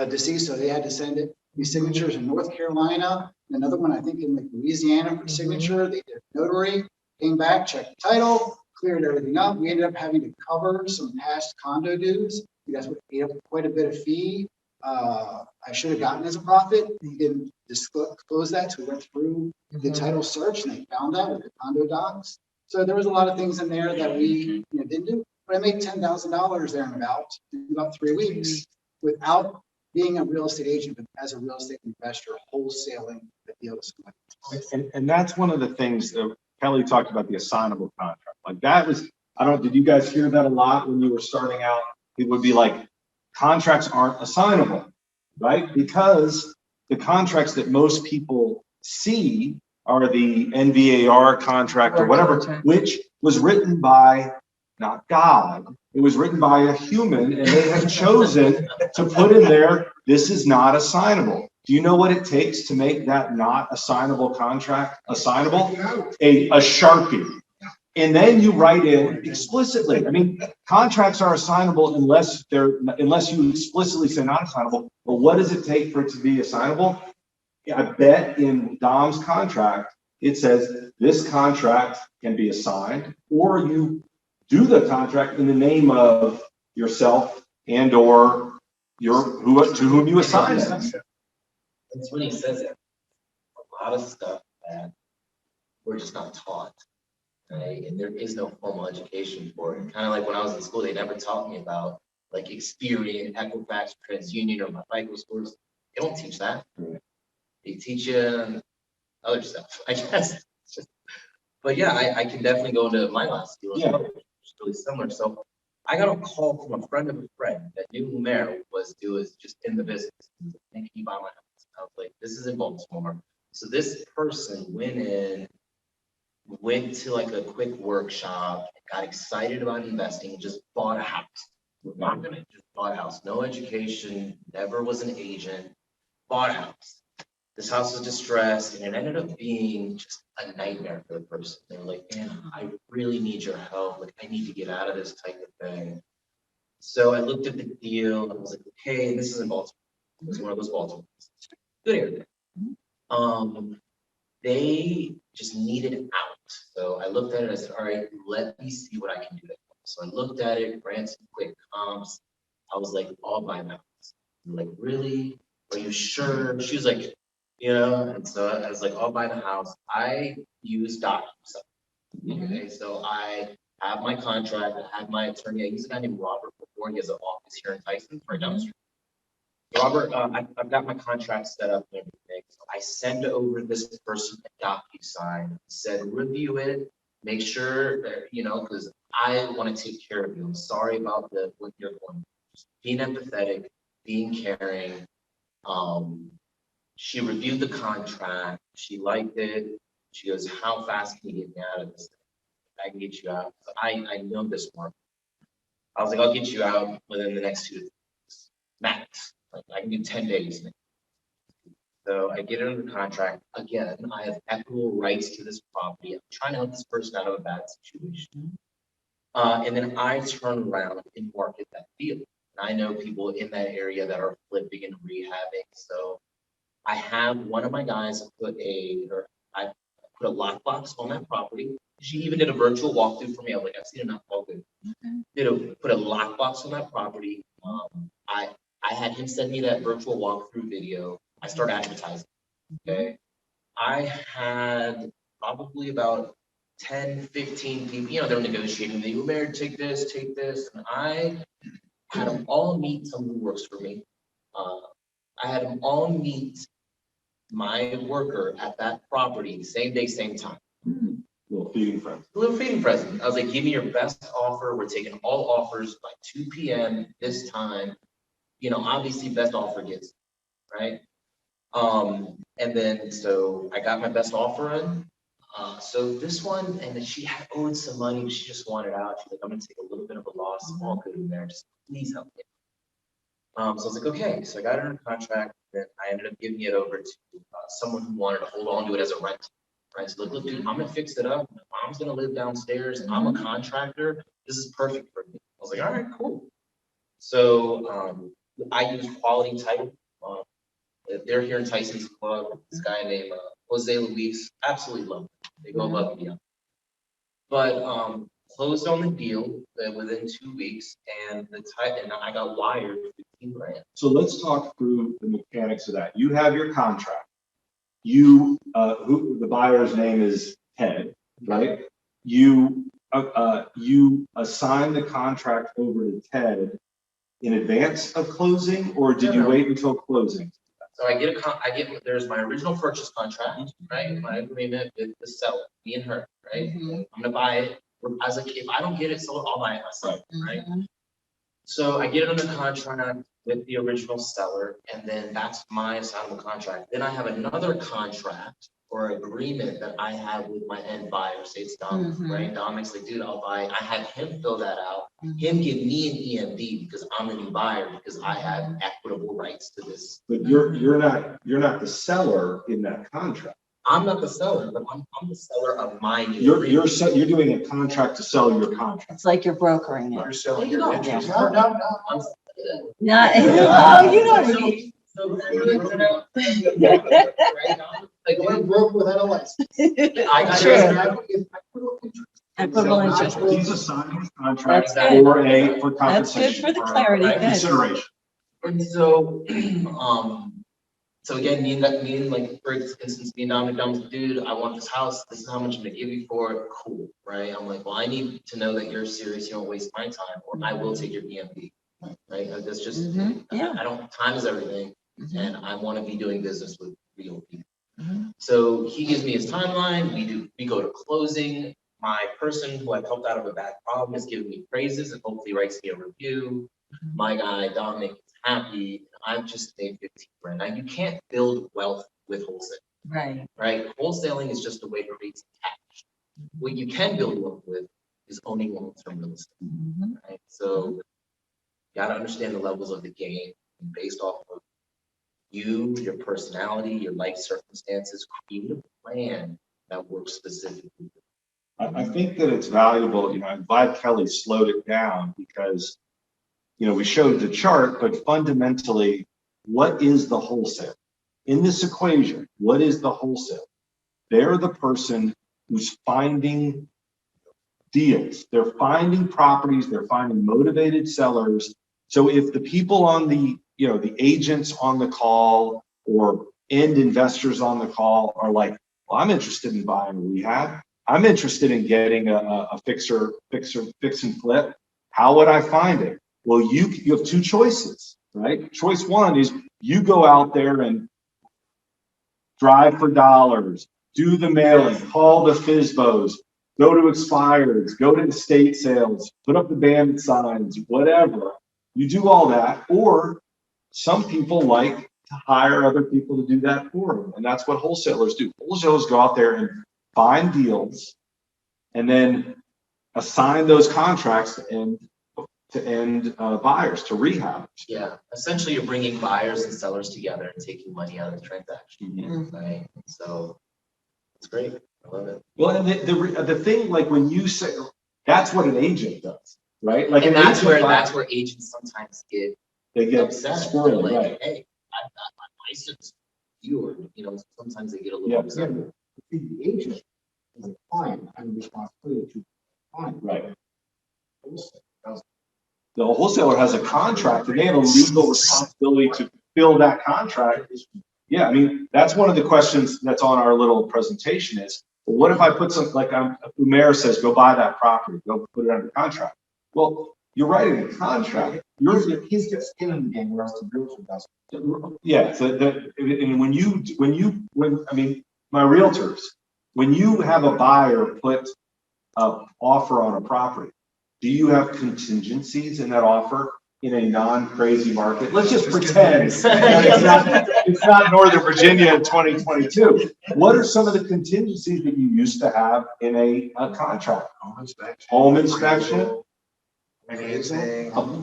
deceased, so they had to send it. These signatures in North Carolina, another one, I think in like Louisiana for signature. They did notary, came back, checked the title, cleared everything up. We ended up having to cover some past condo dues. That's what ate up quite a bit of fee. I should have gotten as a profit. He didn't disclose that, so we went through the title search and they found that with the condo docs. So there was a lot of things in there that we didn't do. But I made $10,000 there in about 3 weeks without being a real estate agent, but as a real estate investor, wholesaling the deal to somebody. And that's one of the things that Kelly talked about, the assignable contract. Like that was, I don't, did you guys hear that a lot when you were starting out? It would be like, contracts aren't assignable, right? Because the contracts that most people see are the NVAR contract or whatever, which was written by not God. It was written by a human, and they have chosen to put in there, this is not assignable. Do you know what it takes to make that not assignable contract assignable? A Sharpie. And then you write in explicitly. I mean, contracts are assignable unless you explicitly say not assignable. But what does it take for it to be assignable? I bet in Dom's contract, it says this contract can be assigned, or you do the contract in the name of yourself and or to whom you assign it. It's when he says it. A lot of stuff that we're just not taught. Right? And there is no formal education for it. Kind of like when I was in school, they never taught me about like Experian, Equifax, TransUnion, or my FICO scores. They don't teach that. They teach you other stuff, I guess. But yeah, I can definitely go into my last deal as well, which is really similar. So I got a call from a friend of a friend that knew who Mayor was just in the business. Can you buy my house? I was like, this is in Baltimore. So this person went to like a quick workshop, got excited about investing, just bought a house. Just bought a house. No education, never was an agent, bought a house. This house was distressed, and it ended up being just a nightmare for the person. They were like, man, I really need your help. Like, I need to get out of this type of thing. So I looked at the deal, and I was like, okay, this is in Baltimore. It's one of those Baltimore. Good area. They just needed out. So I looked at it, I said, all right, let me see what I can do. So I looked at it, ran some quick comps. I was like, all by my house. I'm like, really? Are you sure? She was like, and so I was like, all by the house. I use DocuSign. Okay, so I have my contract, I have my attorney. I use a guy named Robert before. He has an office here in Tyson, right down the street. Robert, I've got my contract set up and everything. So I send over this person a DocuSign, said review it, make sure that, because I want to take care of you. I'm sorry about what you're going through. Just being empathetic, being caring. She reviewed the contract. She liked it. She goes, how fast can you get me out of this? I can get you out. So I know this market. I was like, I'll get you out within the next 2 days, max. Like I can do 10 days. So I get it under contract. Again, I have equitable rights to this property. I'm trying to help this person out of a bad situation. And then I turn around and market that deal. And I know people in that area that are flipping and rehabbing. So I have one of my guys put a lockbox on that property. She even did a virtual walkthrough for me. I was like, I've seen enough walkthrough. Put a lockbox on that property. I had him send me that virtual walkthrough video. I started advertising. Okay. I had probably about 10, 15 people, they're negotiating. They were married, take this. And I had them all meet someone who works for me. I had them all meet my worker at that property, same day, same time. Little feeding present. I was like, give me your best offer. We're taking all offers by 2 p.m. this time. Obviously best offer gets, right? And then, so I got my best offer in. So this one, and then she had owed some money, but she just wanted out. She's like, I'm gonna take a little bit of a loss, all good in there. Just please help me. So I was like, okay. So I got it under contract. Then I ended up giving it over to someone who wanted to hold on to it as a rent. Right. So look, dude, I'm gonna fix it up. My mom's gonna live downstairs. I'm a contractor. This is perfect for me. I was like, all right, cool. So I use quality title. They're here in Tyson's Club. This guy named Jose Luis, absolutely love them. They go above and beyond. But closed on the deal within 2 weeks, and and I got wired 15 grand. So let's talk through the mechanics of that. You have your contract. You, who the buyer's name is Ted, right? You assign the contract over to Ted in advance of closing, or did you wait until closing? So I get there's my original purchase contract, right? My agreement with the seller, me and her, right? I'm gonna buy it. As like, if I don't get it sold, I'll buy it myself, right? So I get it under contract with the original seller, and then that's my assignable contract. Then I have another contract or agreement that I have with my end buyer, say it's Dominic, right? Dominic's like, dude, I'll buy it. I have him fill that out, him give me an EMD because I'm the new buyer, because I have equitable rights to this. But you're not the seller in that contract. I'm not the seller, but I'm the seller of my new You're agreement. you're doing a contract to sell your contract. It's like you're brokering it. You're selling You your know, interest. No, no, I'm Not, oh, you know what I mean. Like, we're broke without a license. I got True. Equivalent interest. He's assigning his contract That's good. for That's good compensation. for the clarity, Right. good. Consideration. And so, so again, me and like, for instance, me and Dominic, dude, I want this house. This is how much I'm gonna give you for it. Cool, right? I'm like, well, I need to know that you're serious. You don't waste my time, or I will take your EMD, right? That's just, Yeah. I don't. Time is everything, and I want to be doing business with real people. So he gives me his timeline. We go to closing. My person who I've helped out of a bad problem is giving me praises and hopefully writes me a review. My guy, Dominic, is happy. I've just made 15 grand. Now, you can't build wealth with wholesaling, right? Wholesaling is just a way to create cash. What you can build wealth with is owning long-term real estate, right? So you got to understand the levels of the game, and based off of you, your personality, your life circumstances, create a plan that works specifically. I think that it's valuable, I'm glad Kelly slowed it down because, we showed the chart, but fundamentally, what is the wholesale? In this equation, what is the wholesale? They're the person who's finding deals. They're finding properties, they're finding motivated sellers. So if the people on the agents on the call or end investors on the call are like, well, I'm interested in buying a rehab. I'm interested in getting a fix and flip. How would I find it? Well, you have two choices, right? Choice one is you go out there and drive for dollars, do the mailing, call the FSBOs, go to expireds, go to estate sales, put up the bandit signs, whatever. You do all that, or some people like to hire other people to do that for them, and that's what wholesalers do. Wholesalers go out there and find deals and then assign those contracts to end buyers, to rehabbers. Yeah, essentially you're bringing buyers and sellers together and taking money out of the transaction, right? So it's great. I love it. Well, and the thing, like when you say, that's what an agent does, right? Like, and that's where agents sometimes get upset. squirrely, Like, right? hey, I've got my license. Sometimes they get a little upset. The agent is a client, and responsibility to the client. Right. The wholesaler has a contract and they have a legal responsibility to fill that contract. Yeah, I mean, that's one of the questions that's on our little presentation is, well, what if I put some, like Umair says, go buy that property, go put it under contract. Well, you're writing a contract. He's got skin in the game, whereas the realtor doesn't. Yeah, so and my realtors, when you have a buyer put an offer on a property, do you have contingencies in that offer in a non-crazy market? Let's just pretend it's not Northern Virginia in 2022. What are some of the contingencies that you used to have in a contract? Home inspection.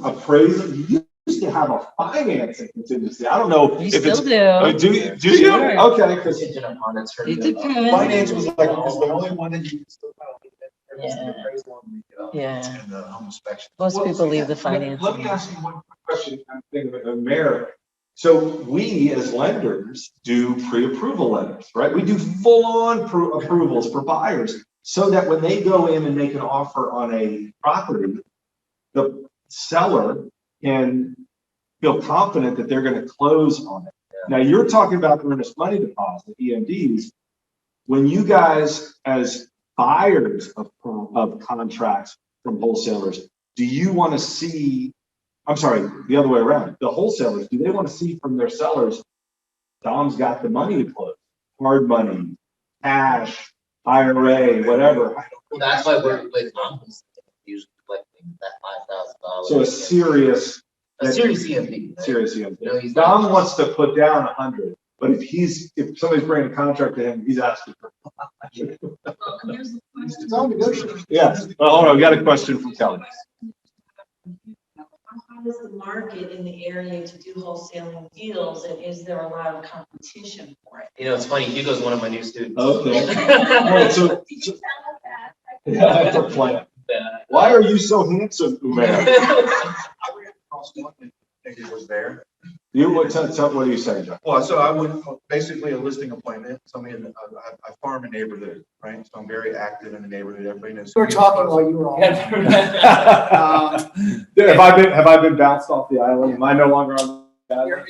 Appraisal. You used to have a financing contingency. I don't know You if still it's. do. Do you? Sure. Okay, because It depends. Finance was like, the only one that you still Yeah. And the home inspection. Most people leave the Let financing. me ask you one quick question. I'm thinking of Mayor. So we as lenders do pre-approval letters, right? We do full-on approvals for buyers so that when they go in and make an offer on a property, the seller can feel confident that they're going to close on it. Now you're talking about earnest money deposit, EMDs. When you guys as buyers of contracts from wholesalers, do you want to see, I'm sorry, the other way around, the wholesalers, do they want to see from their sellers, Dom's got the money to close, hard money, cash, IRA, whatever. Well, that's why we're with Mountains, usually collecting that $5,000. So a serious EMD. Right? Serious EMD. No, he's Dom not. wants to put down 100, but if somebody's bringing a contract to him, he's asking for. Well, here's the question. It's all negotiable. Yes. Well, hold on, we got a question from Kelly. How is the market in the area to do wholesaling deals, and is there a lot of competition for it? You know, it's funny. Hugo's one of my new students. Okay. All right, so Did you tell us that? yeah, that's a plan. Why are you so handsome, Umair? I ran across one and I think it was there. What are you saying, John? Well, so I would, basically a listing appointment, something, I farm a neighborhood, right? So I'm very active in the neighborhood, everybody knows. We were talking while you were on. Have I been bounced off the island? Am I no longer on the island?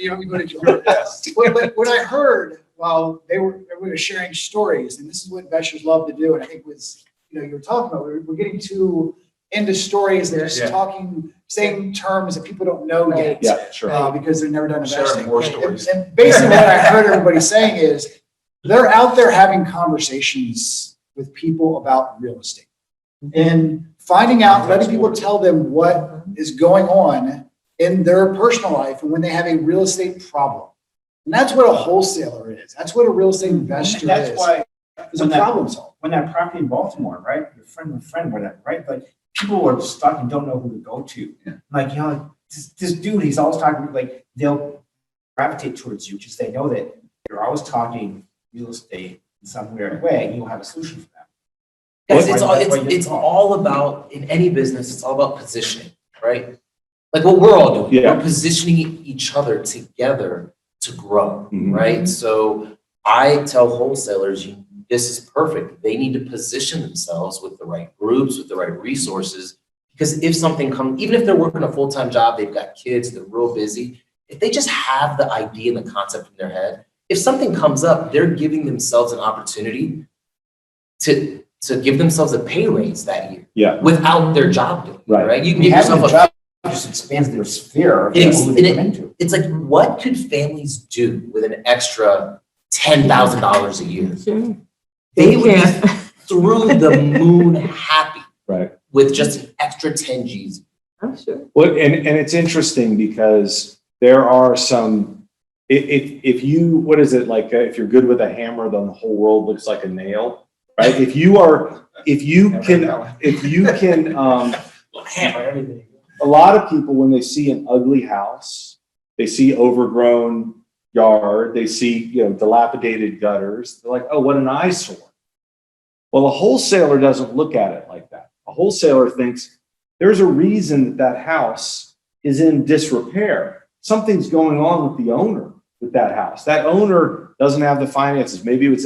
What I heard while everybody was sharing stories, and this is what investors love to do, and I think was, you were talking about, we're getting too into stories that are talking same terms that people don't know yet. Yeah, sure. Because they've never done investing. More stories. And basically what I heard everybody saying is they're out there having conversations with people about real estate and finding out, letting people tell them what is going on in their personal life and when they have a real estate problem. And that's what a wholesaler is. That's what a real estate investor is. That's why It's a problem solver. when that property in Baltimore, right? Your friend, whatever, right? Like people are stuck and don't know who to go to. Like, this dude, he's always talking, like they'll gravitate towards you because they know that you're always talking real estate in some weird way and you'll have a solution for them. Guys, it's all about, in any business, it's all about positioning, right? Like what we're all doing, Yeah. we're positioning each other together to grow, Mhm. right? So I tell wholesalers, this is perfect. They need to position themselves with the right groups, with the right resources. Because if something comes, even if they're working a full-time job, they've got kids, they're real busy. If they just have the idea and the concept in their head, if something comes up, they're giving themselves an opportunity to give themselves a pay raise that year. Yeah. Without their job doing, right? You can give Having yourself a job just expands their sphere of who they come into. It's like, what could families do with an extra $10,000 a year? Sure. They would be through the moon happy Right. with just an extra 10 G's. I'm sure. Well, and it's interesting because there are some, if you, what is it like, if you're good with a hammer, then the whole world looks like a nail, right? If you can, Hammer everything. a lot of people, when they see an ugly house, they see overgrown yard, they see, dilapidated gutters, they're like, oh, what an eyesore. Well, a wholesaler doesn't look at it like that. A wholesaler thinks there's a reason that house is in disrepair. Something's going on with the owner with that house. That owner doesn't have the finances. Maybe it's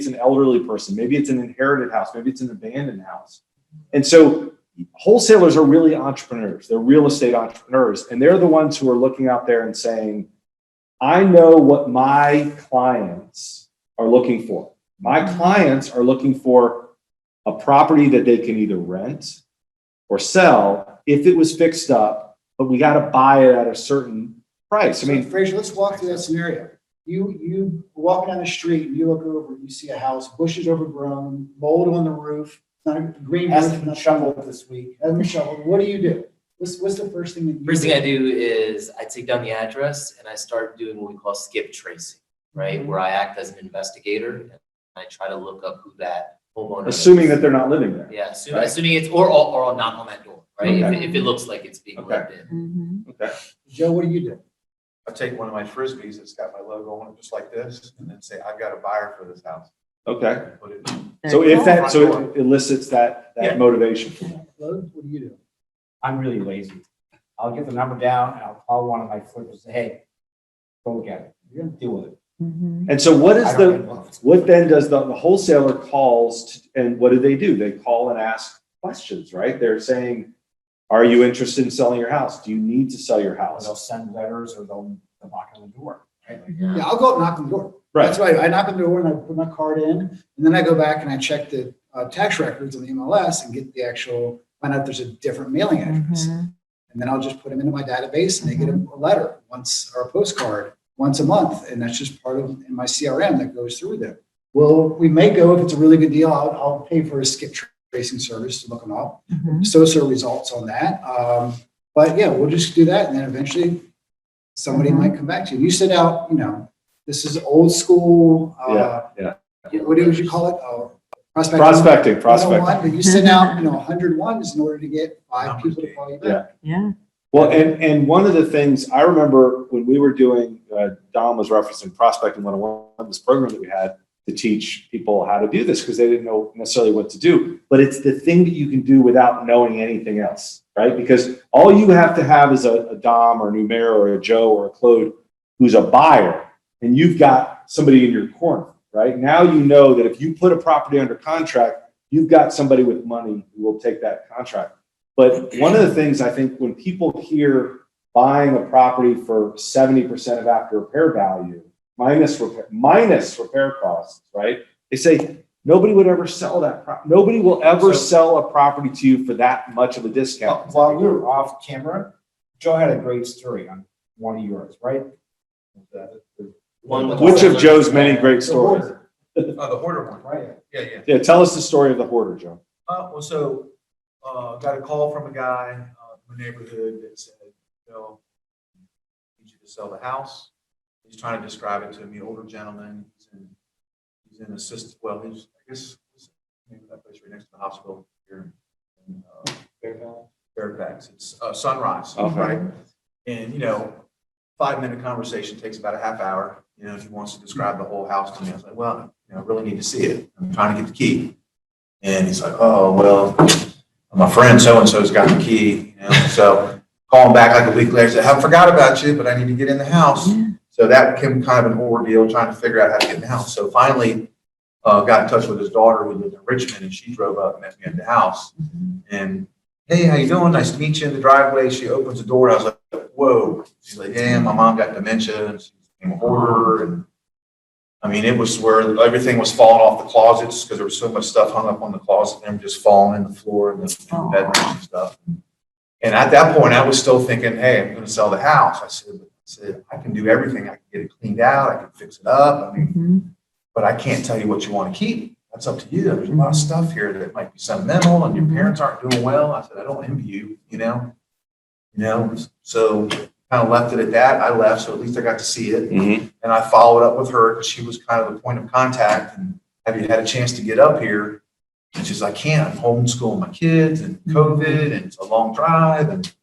an elderly person. Maybe it's an inherited house. Maybe it's an abandoned house. And so wholesalers are really entrepreneurs. They're real estate entrepreneurs. And they're the ones who are looking out there and saying, I know what my clients are looking for. My clients are looking for a property that they can either rent or sell if it was fixed up, but we got to buy it at a certain price. I mean, Fraser, let's walk through that scenario. You walk down the street and you look over, you see a house, bushes overgrown, mold on the roof, not a green roof. Hasn't been shoveled this week. Hasn't been shoveled. What do? What's the first thing that you First do? thing I do is I take down the address and I start doing what we call skip tracing, right? Where I act as an investigator and I try to look up who that homeowner is. assuming that they're not living there. Yeah, assuming it's, or I'll knock on that door, right? Okay. If it looks like it's being Okay. lived in. Okay. Joe, what do you do? I take one of my Frisbees that's got my logo on it, just like this, and then say, I've got a buyer for this house. Okay. Put it in. So if that, so it elicits that Yeah. motivation. What do you do? I'm really lazy. I'll get the number down and I'll call one of my flippers and say, hey, go get it. You're gonna deal with it. And so what is I don't get the, involved. what then does the wholesaler calls and what do? They call and ask questions, right? They're saying, are you interested in selling your house? Do you need to sell your Or house? they'll send letters or they'll knock on the door. Right? Like, Yeah, I'll go up and knock on the door. Right. That's right. I knock on the door and I put my card in, and then I go back and I check the tax records on the MLS and get the actual, find out if there's a different mailing address. And then I'll just put them into my database and they get a letter once, or a postcard once a month. And that's just part of in my CRM that goes through there. Well, we may go, if it's a really good deal, I'll pay for a skip tracing service to look them up. So results on that. But yeah, we'll just do that. And then eventually somebody might come back to you. You send out, you know, this is old school. Yeah. What would you call it? Prospecting. 101, but you send out, you know, 100 ones in order to get 5 people to call you back. Yeah. Well, and one of the things I remember when we were doing, Don was referencing Prospecting 101, this program that we had to teach people how to do this because they didn't know necessarily what to do. But it's the thing that you can do without knowing anything else, right? Because all you have to have is a Dom or a Numer or a Joe or a Claude who's a buyer, and you've got somebody in your corner, right? Now you know that if you put a property under contract, you've got somebody with money who will take that contract. But one of the things I think when people hear buying a property for 70% of after repair value, minus repair costs, right? They say nobody would ever sell that property. Nobody will ever sell a property to you for that much of a discount. While we were off camera, Joe had a great story on one of yours, right? Which of Joe's many great stories? The hoarder one. Right. Yeah. Yeah, tell us the story of the hoarder, Joe. Well, so, got a call from a guy, in the neighborhood that said, Bill, I need you to sell the house. He's trying to describe it to me, older gentleman. He's in assisted, well, he's, I guess, maybe that place right next to the hospital here in Fairfax. It's Sunrise, Okay. right? And, you know, 5-minute conversation takes about a half hour. You know, he wants to describe the whole house to me. I was like, well, you know, I really need to see it. I'm trying to get the key. And he's like, oh, well, my friend so-and-so's got the key. You know? So call him back like a week later, say, I forgot about you, but I need to get in the house. So that became kind of an ordeal trying to figure out how to get in the house. So finally got in touch with his daughter who lived in Richmond, and she drove up and met me at the house. And, hey, how you doing? Nice to meet you in the driveway. She opens the door. And I was like, whoa. She's like, yeah, my mom got dementia and she became a hoarder. And I mean, it was where everything was falling off the closets because there was so much stuff hung up on the closet and just falling in the floor and the bedrooms and stuff. And at that point, I was still thinking, hey, I'm going to sell the house. I said, I can do everything. I can get it cleaned out. I can fix it up. I mean, but I can't tell you what you want to keep. That's up to you. There's a lot of stuff here that might be sentimental and your parents aren't doing well. I said, I don't envy you, you know, so kind of left it at that. I left, so at least I got to see it. And I followed up with her because she was kind of the point of contact. And have you had a chance to get up here? And she's like, I can't. I'm homeschooling my kids and COVID and it's a long drive and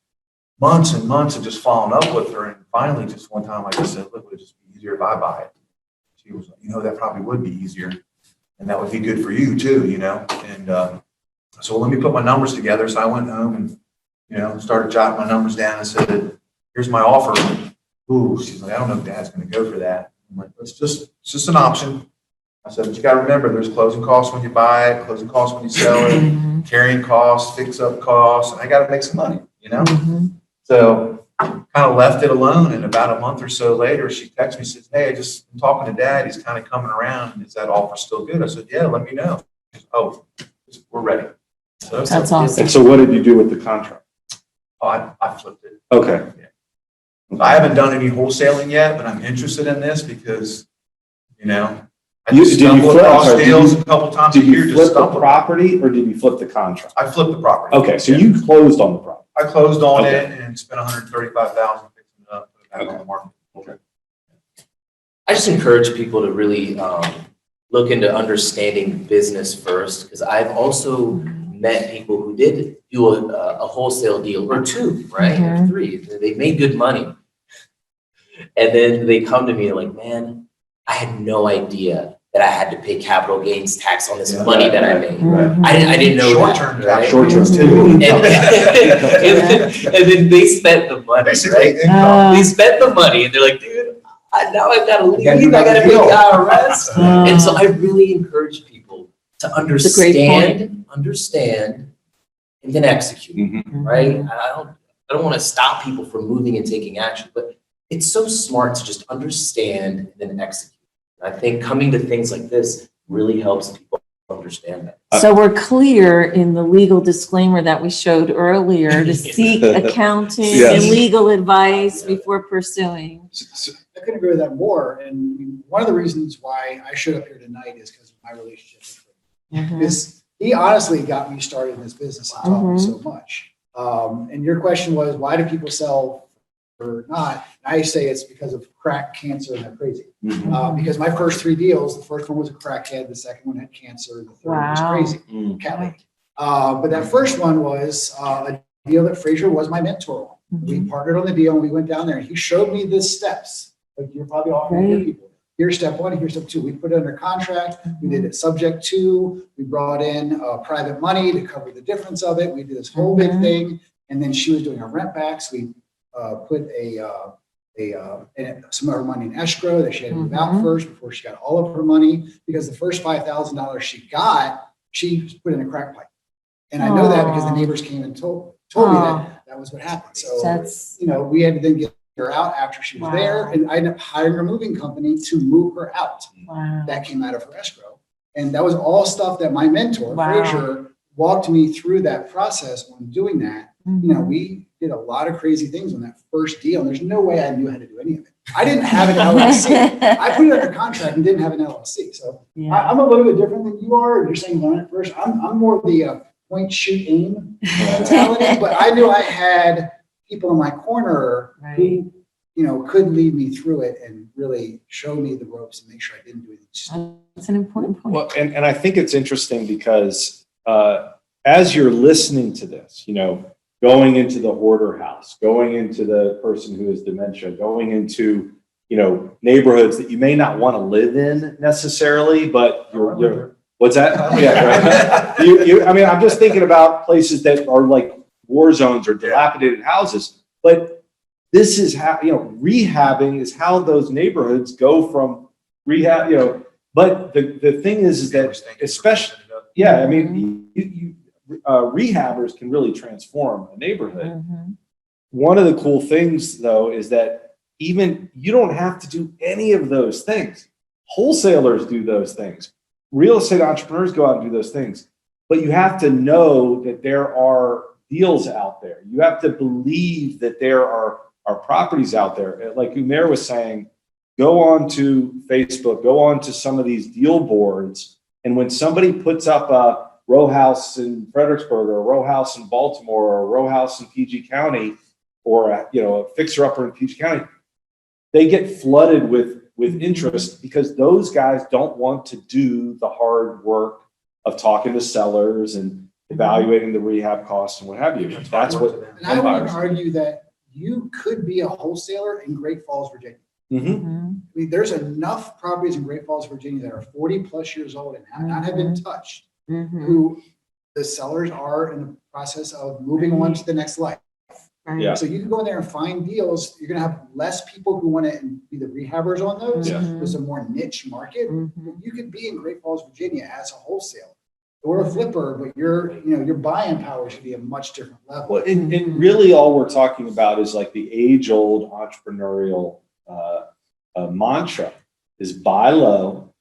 months of just following up with her. And finally, just one time I just said, look, would it just be easier if I buy it? She was like, you know, that probably would be easier. And that would be good for you too, you know? And so let me put my numbers together. So I went home and, you know, started jotting my numbers down and said, here's my offer. Ooh, she's like, I don't know if Dad's going to go for that. I'm like, it's just an option. I said, but you got to remember, there's closing costs when you buy it, closing costs when you sell it, carrying costs, fix-up costs, and I got to make some money, you know? So kind of left it alone. And about a month or so later, she texted me, says, hey, I just been talking to Dad. He's kind of coming around. Is that offer still good? I said, yeah, let me know. She said, oh, we're ready. So That's awesome. And so what did you do with the contract? Oh, I flipped it. Okay. I haven't done any wholesaling yet, but I'm interested in this because, you know, I Did just you stumble flip- across sorry, deals a couple times a Did year. you Just flip the stumble. property or did you flip the contract? I flipped the property. Okay, so Yeah. you closed on the property. I closed on Okay. it and spent $135,000 fixing it up, put it back on the market. I just encourage people to really look into understanding business first, because I've also met people who did do a wholesale deal or two, right? Or three. They made good money. And then they come to me like, man, I had no idea that I had to pay capital gains tax on this money that I made. Mhm. I didn't know Short that. term, Right? short term And, and then they spent the money, Basically, right? They spent the money and they're like, dude, now I've got to leave, I got to pay the IRS. And so I really encourage people to It's a great point. understand, and then execute, Mhm. right? I don't want to stop people from moving and taking action, but it's so smart to just understand and then execute. And I think coming to things like this really helps people understand that. So we're clear in the legal disclaimer that we showed earlier to seek accounting and Yes. legal advice before pursuing. I couldn't agree with that more. And one of the reasons why I showed up here tonight is because of my relationship with him. Mhm. Because he honestly got me started in this business and taught me so much. And your question was, why do people sell or not? I say it's because of crack, cancer, and they're crazy. Because my first 3 deals, the first one was a crackhead, the second one had cancer, the third one was Wow. crazy. Cat lady. But that first one was a deal that Frazier was my mentor on. We partnered on the deal and we went down there and he showed me the steps. Like you're probably all going to hear people. Here's step 1, here's step 2. We put it under contract. We did it subject to. We brought in private money to cover the difference of it. We did this whole big thing. And then she was doing her rent backs. We put some of her money in escrow that she had to move out first before she got all of her money, because the first $5,000 she got, she put in a crack pipe. And I know that because the neighbors came and told me that was what happened. So, That's, we had to then get her out after she was there. And I ended up hiring a moving company to move her out. wow. That came out of her escrow. And that was all stuff that my mentor, Wow. Frazier, walked me through that process on doing that. We did a lot of crazy things on that first deal. And there's no way I knew how to do any of it. I didn't have an LLC. I put it under contract and didn't have an LLC. So Yeah. I'm a little bit different than you are. You're saying learn it first. I'm more of the point, shoot, aim mentality. But I knew I had people in my corner who, could lead me through it and really show me the ropes and make sure I didn't do anything. That's an important point. Well, and I think it's interesting because as you're listening to this, going into the hoarder house, going into the person who has dementia, going into, neighborhoods that you may not want to live in necessarily, but you're what's that? Yeah, right. I'm just thinking about places that are like war zones or dilapidated houses, but this is how, rehabbing is how those neighborhoods go from rehab, but the thing is that especially, rehabbers can really transform a neighborhood. One of the cool things though is that even you don't have to do any of those things. Wholesalers do those things. Real estate entrepreneurs go out and do those things, but you have to know that there are deals out there. You have to believe that there are properties out there. Like Umair was saying, go on to Facebook, go on to some of these deal boards. And when somebody puts up a row house in Fredericksburg or a row house in Baltimore or a row house in PG County or a fixer upper in PG County, they get flooded with interest because those guys don't want to do the hard work of talking to sellers and evaluating the rehab costs and what have you. That's what. And I would even argue that you could be a wholesaler in Great Falls, Virginia. I mean, there's enough properties in Great Falls, Virginia that are 40 plus years old and have not have been touched, who the sellers are in the process of moving on to the next life. Yeah. So you can go in there and find deals. You're going to have less people who want to be the rehabbers on those. There's a more niche market. You could be in Great Falls, Virginia as a wholesaler or a flipper, but your buying power should be a much different level. Well, and really all we're talking about is like the age-old entrepreneurial mantra is buy low,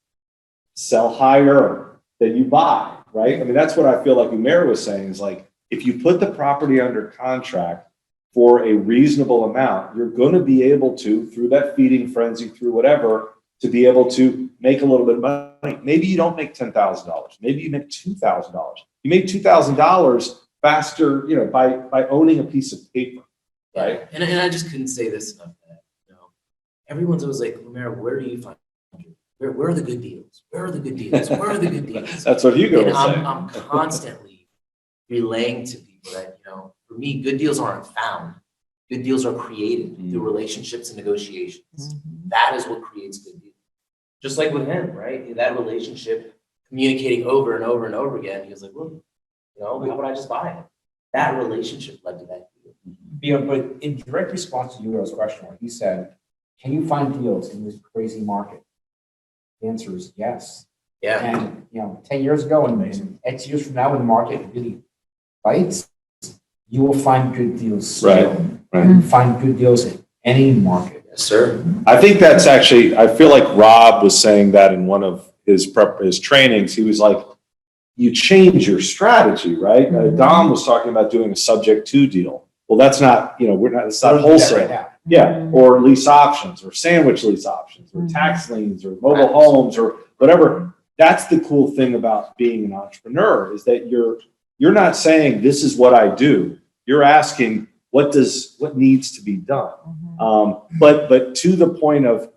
sell higher than you buy, right? I mean, that's what I feel like Umair was saying is like, if you put the property under contract for a reasonable amount, you're going to be able to, through that feeding frenzy, through whatever, to be able to make a little bit of money. Maybe you don't make $10,000. Maybe you make $2,000. You make $2,000 faster, by owning a piece of paper, right? And I just couldn't say this enough. That, everyone's always like, Romero, where do you find? Where are the good deals? Where are the good deals? Where are the good deals? That's what Hugo was saying. I'm constantly relaying to people that, for me, good deals aren't found. Good deals are created through relationships and negotiations. That is what creates good deals. just like with him, right? That relationship, communicating over and over and over again, he was like, well, you know, how would I just buy it? That relationship led to that deal. You know, but in direct response to Yuro's question, where he said, can you find deals in this crazy market? The answer is yes. Yeah. And, you know, 10 years ago and X years from now, when the market really bites, you will find good deals still. Right. You find good deals in any market. Yes, sir. I think that's actually, I feel like Rob was saying that in one of his trainings. He was like, you change your strategy, right? Dom was talking about doing a subject to deal. Well, that's not, you know, it's not wholesale. Right. Yeah, or lease options, or sandwich lease options, or tax liens, or mobile homes, or whatever. That's the cool thing about being an entrepreneur, is that you're not saying this is what I do. You're asking what needs to be done. But to the point of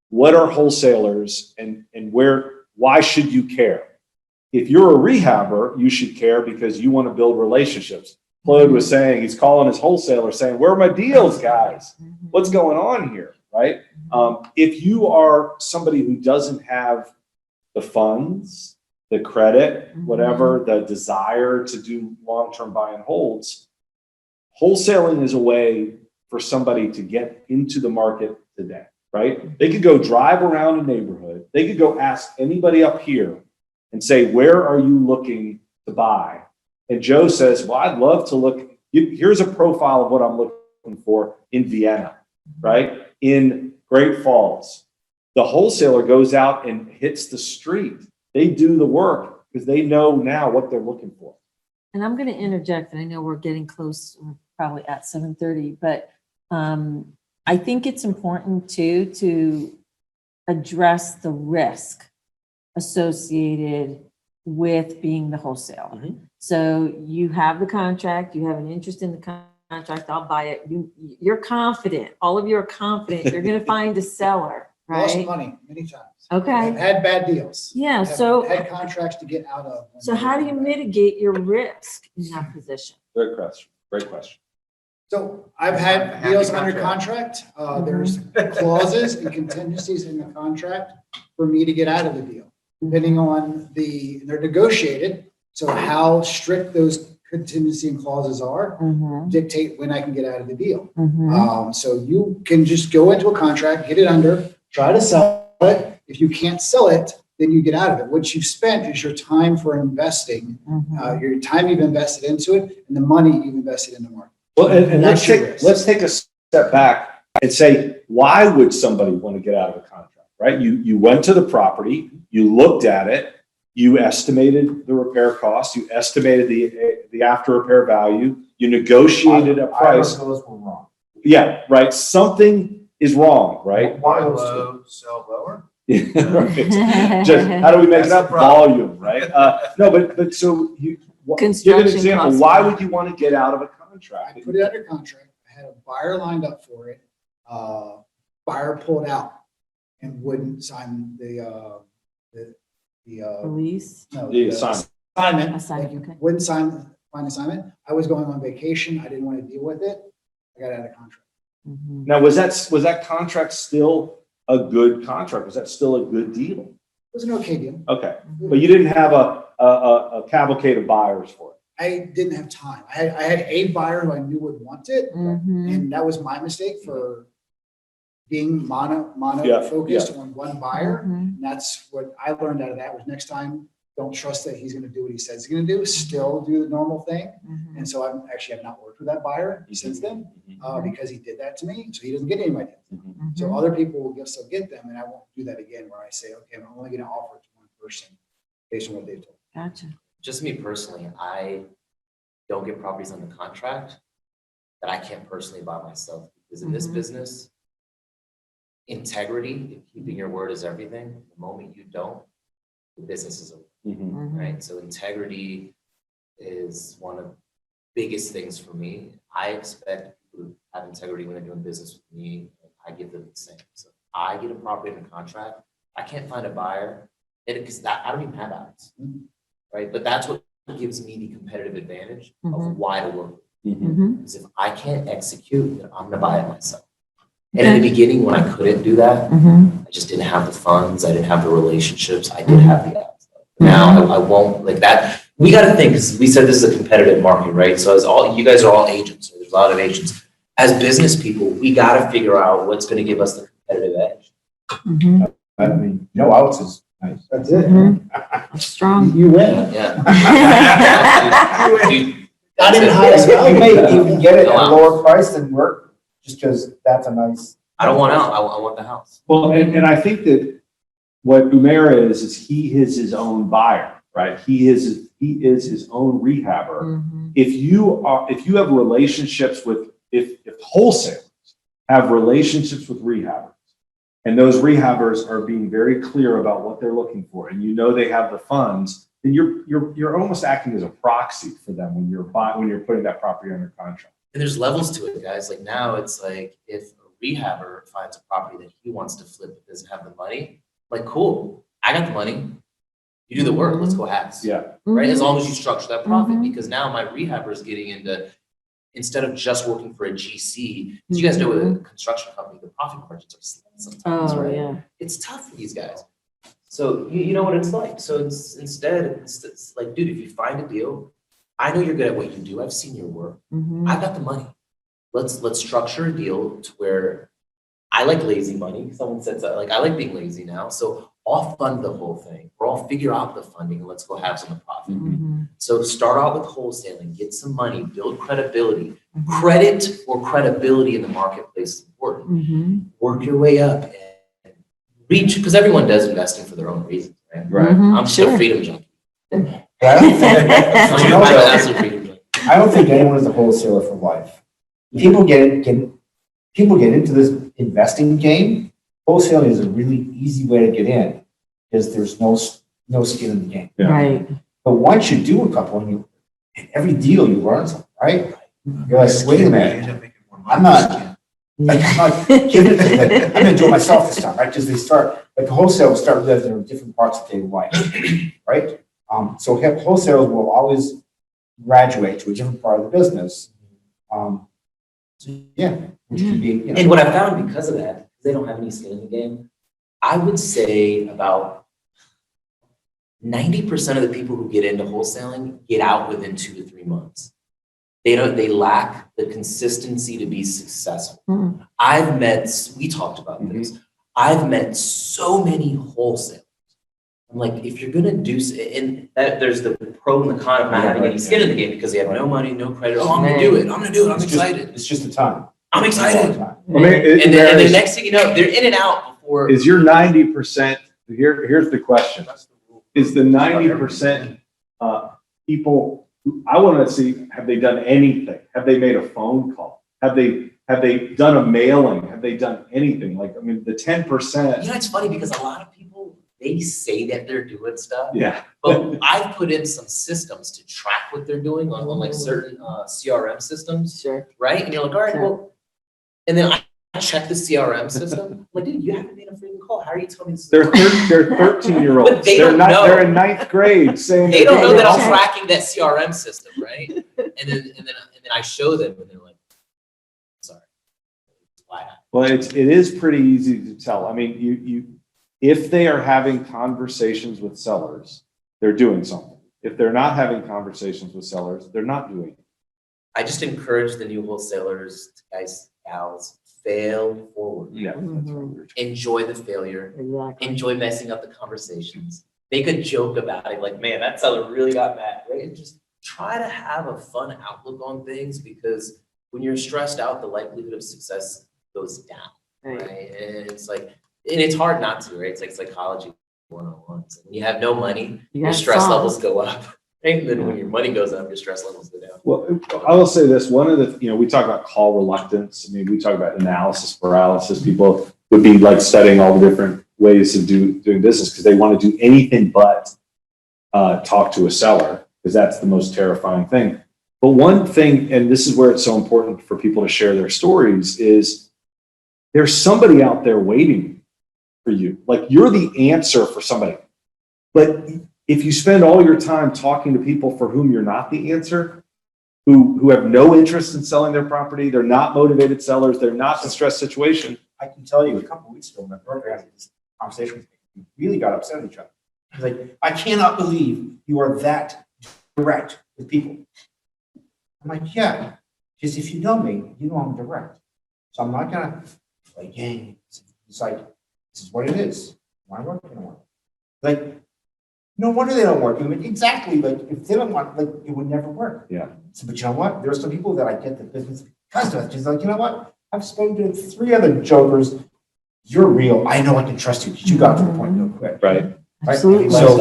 what are wholesalers and why should you care? If you're a rehabber, you should care because you want to build relationships. Claude was saying, he's calling his wholesaler saying, where are my deals, guys? What's going on here, right? If you are somebody who doesn't have the funds, the credit, whatever, the desire to do long-term buy and holds, wholesaling is a way for somebody to get into the market today, right? They could go drive around a neighborhood. They could go ask anybody up here and say, where are you looking to buy? And Joe says, well, I'd love to look. Here's a profile of what I'm looking for in Vienna, right? In Great Falls. The wholesaler goes out and hits the street. They do the work because they know now what they're looking for. And I'm going to interject, and I know we're getting close, we're probably at 7:30, but I think it's important too to address the risk associated with being the wholesaler. So you have the contract, you have an interest in the contract, I'll buy it. You're confident, all of you are confident you're going to find a seller, Lost right? money many times. Okay. I've had bad deals. Yeah, I've so had contracts to get out of. so how do you mitigate your risk in that position? Great question. Great question. So I've had deals under contract. There's clauses and contingencies in the contract for me to get out of the deal, depending on they're negotiated. So how strict those contingency and clauses are dictate when I can get out of the deal. So you can just go into a contract, get it under, try to sell it. If you can't sell it, then you get out of it. What you've spent is your time for investing, your time you've invested into it, and the money you've invested in the market. Well, and let's take a step back and say, why would somebody want to get out of a contract, right? You went to the property, you looked at it, you estimated the repair cost, you estimated the after repair value, you negotiated a price. Those were wrong. Yeah, right. Something is wrong, right? Buy low, sell lower. Right. Just how do we make it up? Volume, right? No, but so you give an example. Why would you want to get out of a contract? I put it under contract. I had a buyer lined up for it. Buyer pulled out and wouldn't sign the Lease? no, The assignment. Assignment, okay. Wouldn't sign assignment. I was going on vacation. I didn't want to deal with it. I got out of contract. Now, was that contract still a good contract? Was that still a good deal? It was an okay deal. Okay, but you didn't have a cavalcade of buyers for it. I didn't have time. I had a buyer who I knew would want it, and that was my mistake for being mono focused on one buyer. And that's what I learned out of that was next time, don't trust that he's going to do what he says he's going to do. Still do the normal thing. And so I have not worked with that buyer since then because he did that to me. So he doesn't get any of my deals. So other people will still get them, and I won't do that again. Where I say, okay, I'm only going to offer it to one person based on what they've told. Gotcha. Just me personally, I don't get properties under contract that I can't personally buy myself because in this business, integrity and keeping your word is everything. The moment you don't, the business is over, right? So integrity is one of the biggest things for me. I expect people to have integrity when they're doing business with me, and I give them the same. So I get a property under contract. I can't find a buyer because I don't even have outs, right? But that's what gives me the competitive advantage of why to work with. Because if I can't execute, then I'm going to buy it myself. And in the beginning, when I couldn't do that, I just didn't have the funds, I didn't have the relationships, I did have the apps. Now I won't like that. We got to think, because we said this is a competitive market, right? So you guys are all agents, so there's a lot of agents. As business people, we got to figure out what's going to give us the competitive edge. I mean, no outs is nice. That's it. Strong. You win. Yeah. Not even highest value. You can get it at a lower price than work, just because that's a nice. I don't want out. I want the house. Well, and I think that what Umair is he is his own buyer, right? He is his own rehabber. If you have relationships with, if wholesalers have relationships with rehabbers, and those rehabbers are being very clear about what they're looking for, and you know they have the funds, then you're almost acting as a proxy for them when you're putting that property under contract. And there's levels to it, guys. Like now it's like if a rehabber finds a property that he wants to flip but doesn't have the money, like cool, I got the money. You do the work, let's go halves. Yeah. Right? As long as you structure that profit, because now my rehabber is getting into, instead of just working for a GC, as you guys know with a construction company, the profit margins are slim sometimes, right? Yeah. It's tough for these guys. So you know what it's like. So it's like, dude, if you find a deal, I know you're good at what you do. I've seen your work. I've got the money. Let's structure a deal to where I like lazy money. Someone said that, like I like being lazy now. So I'll fund the whole thing, or I'll figure out the funding and let's go have some profit. So start out with wholesaling, get some money, build credibility. Credit or credibility in the marketplace is important. Work your way up and reach, because everyone does investing for their own reasons, right? Right. I'm still a freedom junkie. I don't think anyone is a wholesaler for life. People get into this investing game. Wholesaling is a really easy way to get in because there's no skin in the game. Yeah. Right. But once you do a couple, and every deal you learn something, right? You're like, wait a minute, I'm not giving it to them. I'm gonna do it myself this time, right? Because they start, like the wholesale will start living in different parts of their life, right? So wholesalers will always graduate to a different part of the business. Which can be, And what I found because of that, they don't have any skin in the game. I would say about 90% of the people who get into wholesaling get out within 2 to 3 months. They lack the consistency to be successful. We talked about this. I've met so many wholesalers. I'm like, if you're gonna do, and that there's the pro and the con of not having any skin in the game because they have no money, no credit. Oh, I'm gonna do it. I'm excited. it's just a time. I'm excited. I mean, And then the next thing you know, they're in and out before. is your 90%, here's the question. Is the 90% people, I want to see, have they done anything? Have they made a phone call? Have they done a mailing? Have they done anything? Like, I mean, the 10%. You know, it's funny because a lot of people, they say that they're doing stuff. Yeah. But I've put in some systems to track what they're doing on like certain CRM systems. Sure. Right? And you're like, all right, well, and then I check the CRM system. I'm like, dude, you haven't made a freaking call. How are you telling me this? They're 13-year-olds. But they don't know. They're in 9th grade saying. They don't know that I'm tracking that CRM system, right? And then I show them and they're like, sorry. Why? Well, it is pretty easy to tell. I mean, you if they are having conversations with sellers, they're doing something. If they're not having conversations with sellers, they're not doing it. I just encourage the new wholesalers, guys, gals, fail forward. Yeah. That's right. Enjoy the failure. Exactly. Enjoy messing up the conversations. Make a joke about it. Like, man, that seller really got mad, right? And just try to have a fun outlook on things because when you're stressed out, the likelihood of success goes down, right? And it's like, and it's hard not to, right? It's like psychology 101. So when you have no money, your stress levels go up. And then when your money goes up, your stress levels go down. Well, I will say this, one of the, we talk about call reluctance. I mean, we talk about analysis paralysis. People would be like studying all the different ways of doing business because they want to do anything but talk to a seller because that's the most terrifying thing. But one thing, and this is where it's so important for people to share their stories, is there's somebody out there waiting for you. Like you're the answer for somebody. But if you spend all your time talking to people for whom you're not the answer, who have no interest in selling their property, they're not motivated sellers, they're not in a stressed situation, I can tell you a couple of weeks ago, my brother had this conversation with me. We really got upset at each other. He's like, I cannot believe you are that direct with people. I'm like, yeah, because if you know me, you know I'm direct. So I'm not gonna like, hey, it's like, this is what it is. Why work? Like, no wonder they don't work. I mean, exactly. Like, if they don't want, like, it would never work. Yeah. So, but you know what? There are some people that I get the business because of it. Just like, you know what? I've spoken to 3 other jokers. You're real. I know I can trust you because you got to the point real quick. Right. Absolutely. So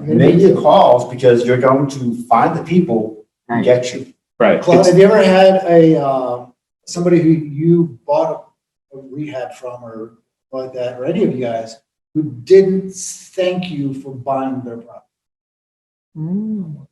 make the calls because you're going to find the people who get you. Right. Claude, have you ever had somebody who you bought a rehab from or like that, or any of you guys, who didn't thank you for buying their property? Mm.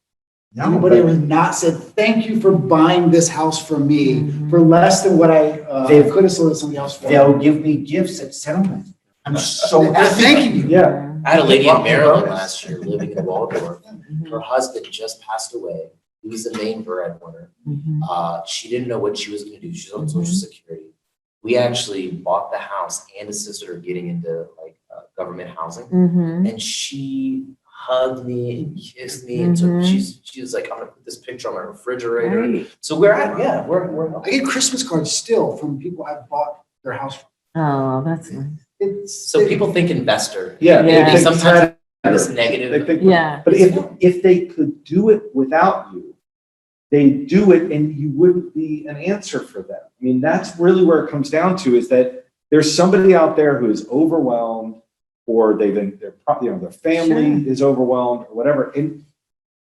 No, Anybody but ever not said, thank you for buying this house from me for less than what I They've- could have sold it to somebody else for? they'll give me gifts at settlement. I'm so They're happy. thanking you. Yeah. I had a lady in Walking Maryland bonus. last year living in Waldorf. Her husband just passed away. He was the main breadwinner. She didn't know what she was gonna do. She's on Social Security. We actually bought the house and assisted her getting into like government housing. Mm-hmm. And she hugged me and kissed me and took, she was like, I'm gonna put this picture on my refrigerator. Right. So we're at, yeah, we're. I get Christmas cards still from people I've bought their house from. Oh, that's nice. It's So people think investor. Yeah. Yeah. They sometimes Better. this negative. They think- Yeah. But if they could do it without you, they do it and you wouldn't be an answer for them. I mean, that's really where it comes down to, is that there's somebody out there who is overwhelmed, or their family is overwhelmed or whatever. And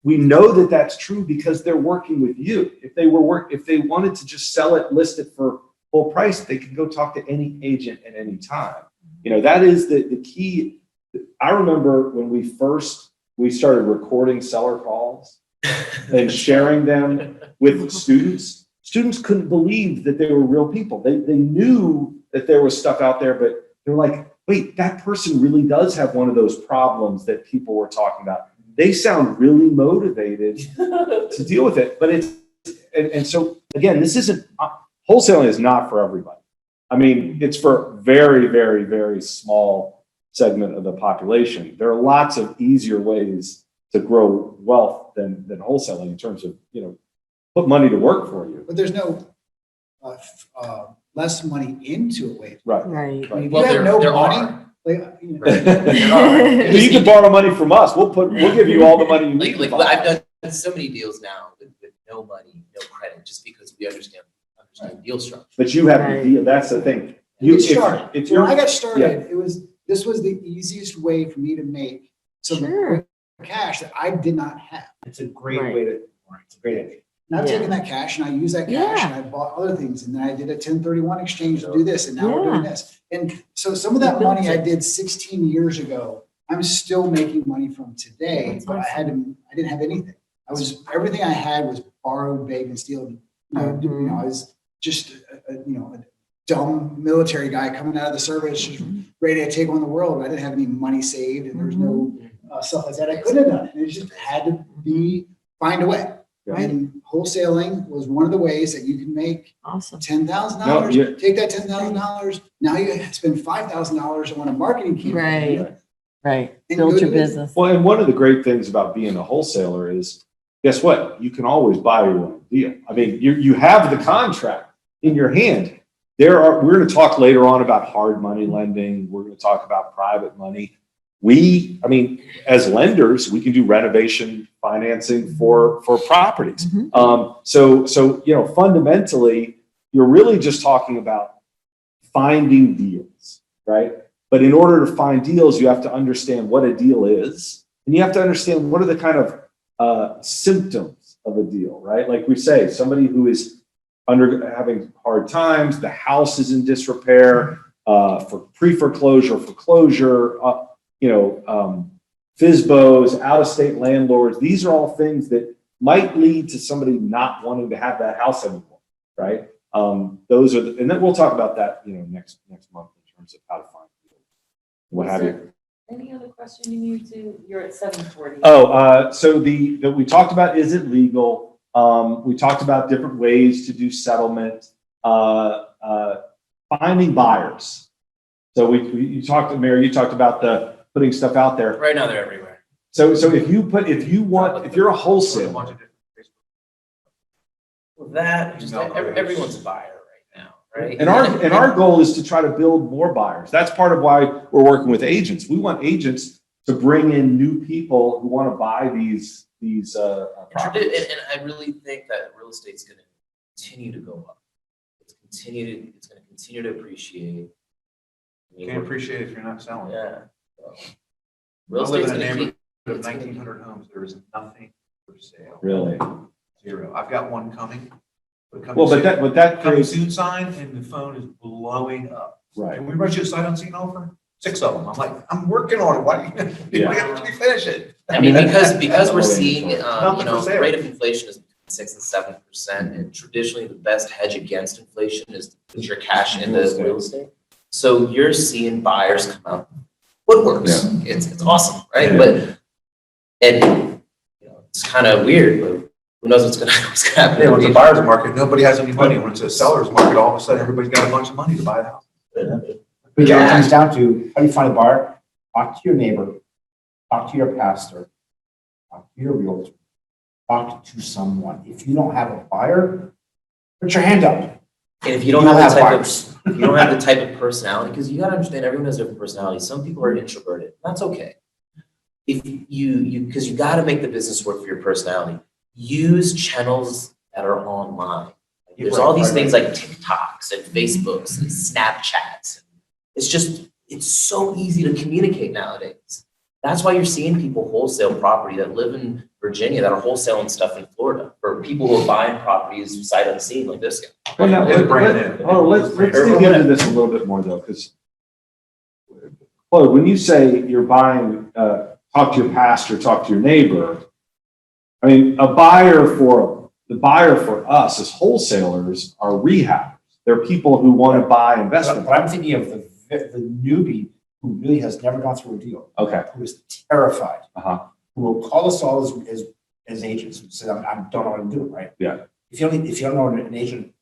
we know that that's true because they're working with you. If they wanted to just sell it, list it for full price, they could go talk to any agent at any time. You know, that is the key. I remember when we started recording seller calls and sharing them with students. Students couldn't believe that they were real people. They knew that there was stuff out there, but they're like, wait, that person really does have one of those problems that people were talking about. They sound really motivated to deal with it. But and so again, this isn't, wholesaling is not for everybody. I mean, it's for very, very, very small segment of the population. There are lots of easier ways to grow wealth than wholesaling in terms of, put money to work for you. But there's no less money into it. Wait. Right. Right. I mean, if Well, you have no there money, are. like, you know, So you can borrow money from us. We'll give you all the money you need. Like I've done so many deals now with no money, no credit, just because we understand deal structure. But you have Right. to deal. That's the thing. get started. If When you're, I got started, this was the easiest way for me to make some Sure. cash that I did not have. It's a great Right. way to, it's a great idea. And I've Yeah. taken that cash and I used that cash Yeah. and I bought other things. And then I did a 1031 exchange to do this. And now we're doing this. And so some of that You built money I it. did 16 years ago, I'm still making money from today, That's but I didn't have anything. Everything I had was borrowed, begged and stealed. I was just a dumb military guy coming out of the service, just ready to take on the world. I didn't have any money saved and there's no stuff like that I could have done. And it just had to find a way. Right. And wholesaling was one of the ways that you can make Awesome. $10,000. No, yeah. Take that $10,000. Now you spend $5,000 on a marketing campaign. Right. Right. And Build go your do it. business. well, and one of the great things about being a wholesaler is, guess what? You can always buy your own deal. I mean, you have the contract in your hand. We're going to talk later on about hard money lending. We're going to talk about private money. As lenders, we can do renovation financing for properties. So fundamentally, you're really just talking about finding deals, right? But in order to find deals, you have to understand what a deal is, and you have to understand what are the kind of symptoms of a deal, right? Like we say, somebody who is having hard times, the house is in disrepair, for pre-foreclosure, foreclosure, FSBOs, out-of-state landlords. These are all things that might lead to somebody not wanting to have that house anymore, right? Those are, and then we'll talk about that, next month in terms of how to find deals, what have you. Any other question you need to? You're at 7:40. So we talked about, is it legal? We talked about different ways to do settlement. finding buyers. So you talked to Mary, you talked about the putting stuff out there. Right now, they're everywhere. So if you're a wholesaler, Well, that, just everyone's a buyer right now, right? and our goal is to try to build more buyers. That's part of why we're working with agents. We want agents to bring in new people who want to buy these properties. And I really think that real estate's gonna continue to go up. It's gonna continue to appreciate. I mean, Can't appreciate it if you're not selling. Yeah. I live estate's in a gonna neighborhood keep. of 1,900 homes. There is nothing for sale. Really? Zero. I've got one coming. Well, but that Coming creates, soon sign and the phone is blowing up. right. Can we rush you a sight unseen offer? 6 of them. I'm like, I'm working on it. Why do you have to finish it? I mean, because we're That's seeing, Nothing for the sale. rate of inflation is between 6 and 7%, and traditionally the best hedge against inflation is to put your cash into real estate. So you're seeing buyers come out woodworks. It's awesome, right? Yeah. But it's kind of weird, but who knows what's gonna happen? Yeah, when it's a buyer's market, nobody has any money. When it's a seller's market, all of a sudden, everybody's got a bunch of money to buy the house. But yeah, it comes down to, how do you find a buyer? Talk to your neighbor, talk to your pastor, talk to your realtor, talk to someone. If you don't have a buyer, put your hand up. And if you don't have the type of personality, because you gotta understand everyone has different personalities. Some people are introverted. That's okay. If because you gotta make the business work for your personality. Use channels that are online. There's all these things like TikToks and Facebooks and Snapchats. It's so easy to communicate nowadays. That's why you're seeing people wholesale property that live in Virginia that are wholesaling stuff in Florida, or people who are buying properties sight unseen like this guy. Well, now, It's brand new. let's dig into this a little bit more though, because when you say you're buying, talk to your pastor, talk to your neighbor. I mean, the buyer for us as wholesalers are rehabbers. They're people who want to buy investment. But I'm thinking of the newbie who really has never gone through a deal. Okay. Who is terrified. Uh-huh. Who will call us all as agents and say, I don't know what to do, right? Yeah. If you don't know an agent,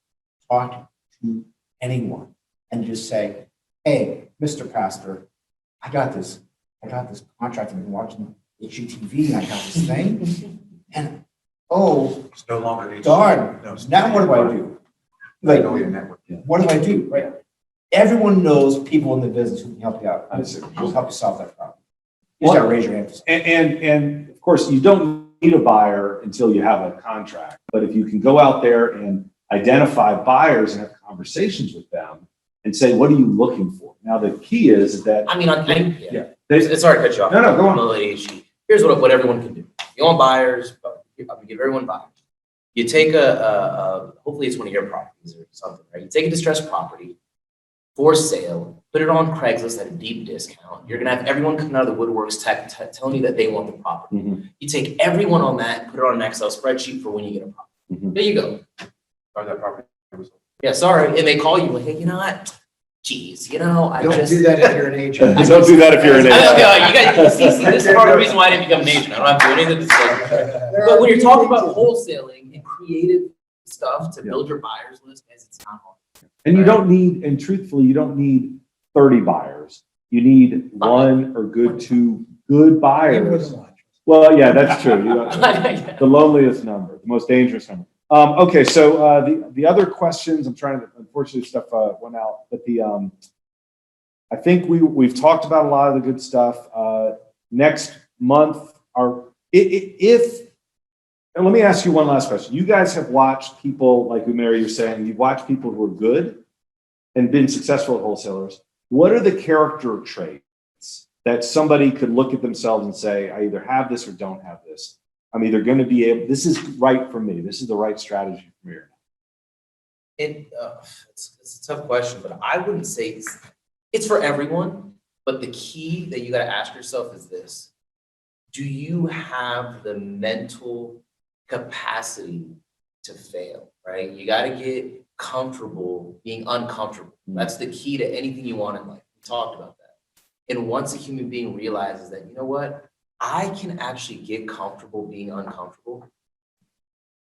talk to anyone and just say, hey, Mr. Pastor, I got this contract. I've been watching HGTV and I got this thing. And It's no longer. darn, No, it's now what do I do? Like, Know your network. what do I do, right? Everyone knows people in the business who can help you out. I see. Who will help you solve that problem. You just gotta raise your hand. And of course, you don't need a buyer until you have a contract. But if you can go out there and identify buyers and have conversations with them and say, what are you looking for? Now, the key is that. I mean, Yeah. it's sorry to cut you off. No, go on. Here's what everyone can do. You want buyers, but I'm gonna give everyone buyers. You take hopefully it's one of your properties or something, right? You take a distressed property for sale, put it on Craigslist at a deep discount. You're gonna have everyone coming out of the woodworks telling you that they want the property. Mhm. You take everyone on that, put it on an Excel spreadsheet for when you get a property. Mhm. There you go. Or that property. Yeah, sorry. And they call you like, hey, you know what? Geez, I Don't just. do that if you're an agent. Don't do that if you're an agent. You guys, see, this is part of the reason why I didn't become an agent. I don't have to do anything to say. But when you're talking about wholesaling and creative stuff to build your buyers list, guys, it's not hard. And you don't need, and truthfully, you don't need 30 buyers. You need one or two good buyers. Well, yeah, that's true. The loneliest number, the most dangerous number. Okay, so the other questions, I'm trying to, unfortunately stuff went out, but I think we've talked about a lot of the good stuff. Next month, and let me ask you one last question. You guys have watched people, like Mary, you're saying, you've watched people who are good and been successful at wholesalers. What are the character traits that somebody could look at themselves and say, I either have this or don't have this? I'm either going to be able, this is right for me. This is the right strategy for me. It's a tough question, but I wouldn't say it's for everyone. But the key that you got to ask yourself is this: do you have the mental capacity to fail? Right? You got to get comfortable being uncomfortable. That's the key to anything you want in life. We talked about that. And once a human being realizes that, you know what, I can actually get comfortable being uncomfortable,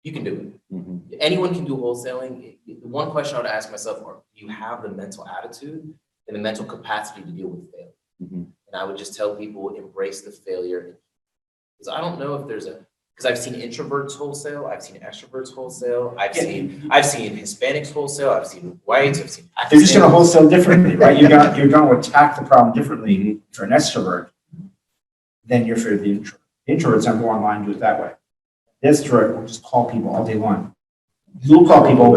you can do it. Mhm. Anyone can do wholesaling. The one question I would ask myself, are do you have the mental attitude and the mental capacity to deal with failure? Mhm. And I would just tell people, embrace the failure. Because I don't know if there's because I've seen introverts wholesale, I've seen extroverts wholesale, I've seen Hispanics wholesale, I've seen whites, I've seen They're just gonna Pakistanis. wholesale differently, right? You're gonna attack the problem differently. If you're an extrovert, then you're for the introvert. Introverts don't go online and do it that way. The extrovert will just call people all day long. You'll call people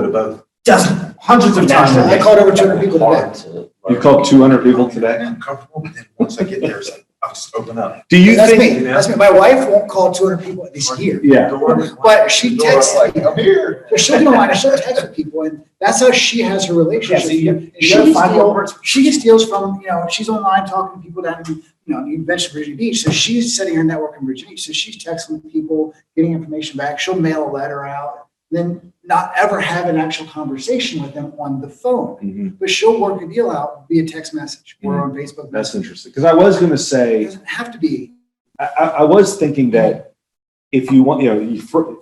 dozens, hundreds of times a I day. called over 200 people today. Hard to You called 200 people today? I'm comfortable, but then once I get there, it's like, I'll just open up. Do you That's think? me. That's me. My wife won't call 200 people this year. Yeah. But she texts Like, I'm here. So she'll do mine, she'll text with people, and that's how she has her relationship. Yeah, so And you gotta find what she gets deals from, she's online talking to people down in, you mentioned Virginia Beach, so she's setting her network in Virginia, so she's texting people, getting information back, she'll mail a letter out, then not ever have an actual conversation with them on the phone, Mhm. but she'll work a deal out via text message or on Facebook That's Messenger. interesting. Because I was going to It say, doesn't have to be. I was thinking that if you want,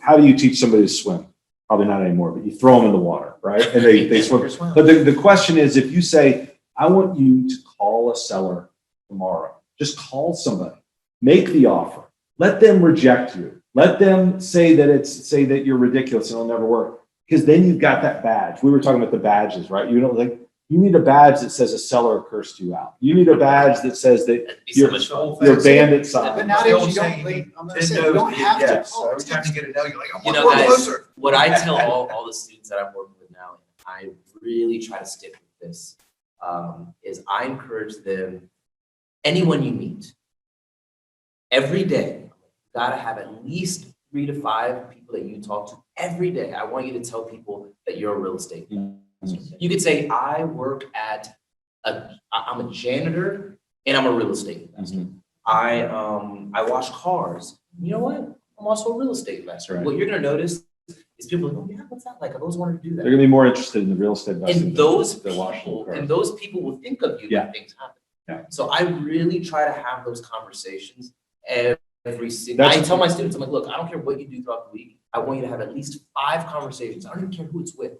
how do you teach somebody to swim? Probably not anymore, but you throw them in the water, right? And they swim. But the question is, if you say, I want you to call a seller tomorrow, just call somebody, make the offer, let them reject you. Let them say that you're ridiculous and it'll never work. Because then you've got that badge. We were talking about the badges, right? You need a badge that says a seller cursed you out. You need a badge that says that That'd be so you're much fun. bandit But side. nowadays, you don't, I'm gonna say, you don't have to Yes, call. every time you get a no, you're like, I'm You know, one guys, closer. what I tell all the students that I'm working with now, and I really try to stick with this, is I encourage them, anyone you meet, every day, you gotta have at least 3 to 5 people that you talk to every day. I want you to tell people that you're a real estate investor. You could say, I work at I'm a janitor and I'm a real estate investor. I wash cars. You know what? I'm also a real estate investor. Right. What you're gonna notice is people are like, oh yeah, what's that like? I've always wanted to do They're that. going to be more interested in the real estate investing. And those than washing people, cars. and those people will think of you Yeah. when things happen. Yeah. So I really try to have those conversations every single. That's- I tell my students, I'm like, look, I don't care what you do throughout the week. I want you to have at least 5 conversations. I don't even care who it's with.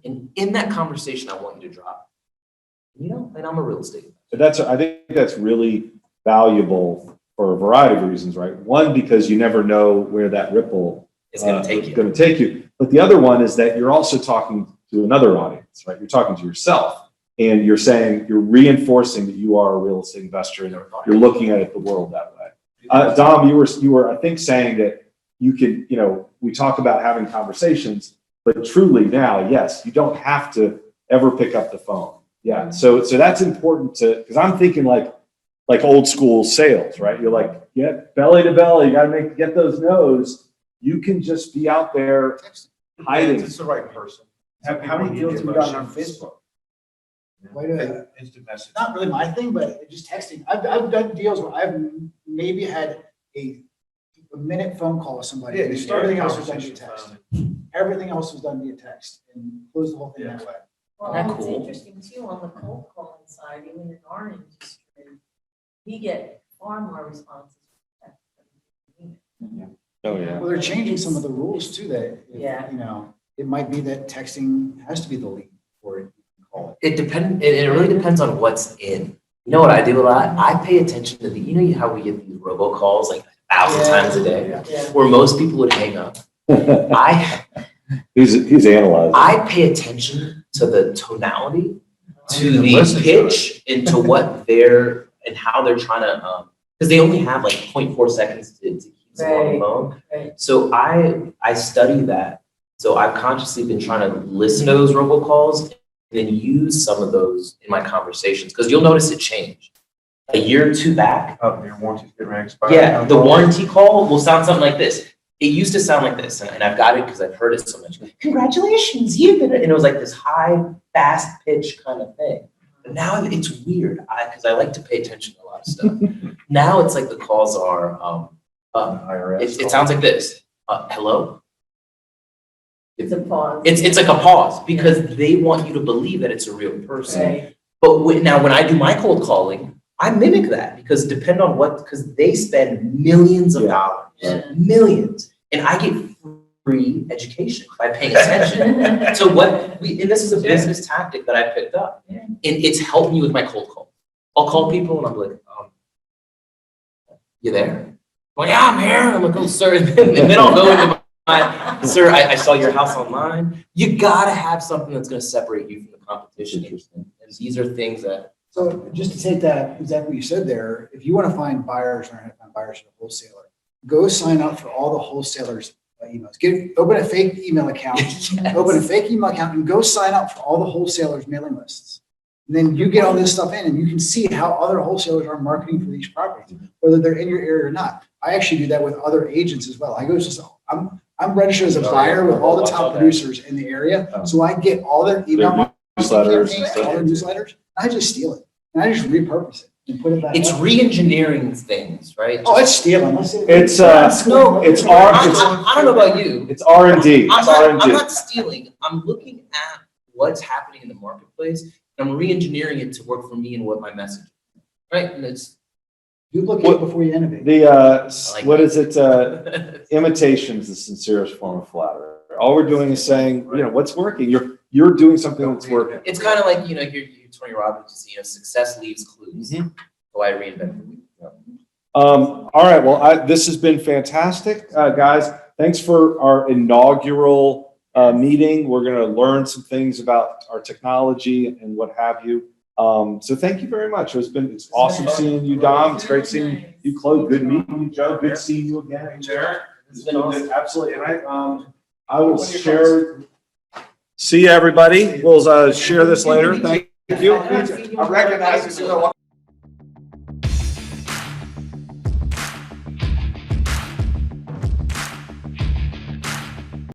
And in that conversation, I want you to drop, and I'm a real estate investor. But I think that's really valuable for a variety of reasons, right? One, because you never know where that ripple It's gonna take is you. going to take you. But the other one is that you're also talking to another audience, right? You're talking to yourself, and you're reinforcing that you are a real estate investor, and you're looking at the world that way. Dom, you were, I think, saying that you can, we talk about having conversations, but truly now, yes, you don't have to ever pick up the phone. Yeah. So that's important because I'm thinking like old school sales, right? You're like, get belly to belly, you got to get those no's. You can just be out there hiding. It's the right person. How many deals have you gotten on Facebook? Quite a- Instant message. Not really my thing, but just texting. I've done deals where I've maybe had a minute phone call with somebody. Yeah, you start Everything a else was done via conversation. text. Everything else was done via text and closed the whole thing that way. Well, Isn't that it's cool? interesting too, on the cold calling side, even in our industry, we get far more responses. from text than email. Oh, yeah. Well, they're changing some of the rules too, that, Yeah. it might be that texting has to be the lead for it. Call it. It really depends on what's in. You know what I do a lot? I pay attention to how we get these robocalls like 1,000 times a day, Yeah. where most people would hang up. He's analyzing. I pay attention to the tonality, to the Listen to pitch, and to what and how they're trying to, because they only have like 0.4 seconds to keep someone on the phone. Right. So I study that. So I've consciously been trying to listen to those robocalls and then use some of those in my conversations, because you'll notice it changed. A year or 2 back, Oh, your warranty's getting ready to expire. yeah, the warranty call will sound something like this. It used to sound like this, and I've got it because I've heard it so much. Congratulations, you've been, and it was like this high, fast pitch kind of thing. But now it's weird, because I like to pay attention to a lot of stuff. Now it's like the calls are, IRS. it sounds like this. Hello? It's a pause. It's like a pause, because they want you to believe that it's a real person. Right. But when I do my cold calling, I mimic that, because depend on because they spend millions of dollars, Yeah. millions, and I get free education by paying attention to what we, and this is a business tactic that I picked up. And it's helped me with my cold call. I'll call people and I'm like, you there? Well, yeah, I'm here. And I'm like, oh, sir. And then I'll go into my, sir, I saw your house online. You gotta have something that's gonna separate you from the competition. And these are things that. So just to take that, exactly what you said there, if you want to find buyers or find buyers for a wholesaler, go sign up for all the wholesalers' emails. Open a fake email account, open a fake email account and go sign up for all the wholesalers' mailing lists. And then you get all this stuff in and you can see how other wholesalers are marketing for these properties, whether they're in your area or not. I actually do that with other agents as well. I go just, I'm registered as a buyer with all the top producers in the area. So I get all their email newsletters, all their newsletters. I just steal it and I just repurpose it and put it back. It's re-engineering things, right? Oh, it's stealing. It's no, it's I don't know about you. It's R&D. I'm not stealing. I'm looking at what's happening in the marketplace. And I'm re-engineering it to work for me and what my message is, right? And it's duplicate before you innovate. What is it? Imitation is the sincerest form of flattery. All we're doing is saying, what's working. You're doing something that's working. It's kind of like, you're Tony Robbins, success leaves clues. So I reinvented it. All right. Well, this has been fantastic, guys. Thanks for our inaugural meeting. We're going to learn some things about our technology and what have you. So thank you very much. It's awesome seeing you, Dom. It's great seeing you, Claude. Good meeting you, Joe. Good seeing you again. It's been awesome. Absolutely. And I will share. See you, everybody. We'll share this later. Thank you. I recognize this.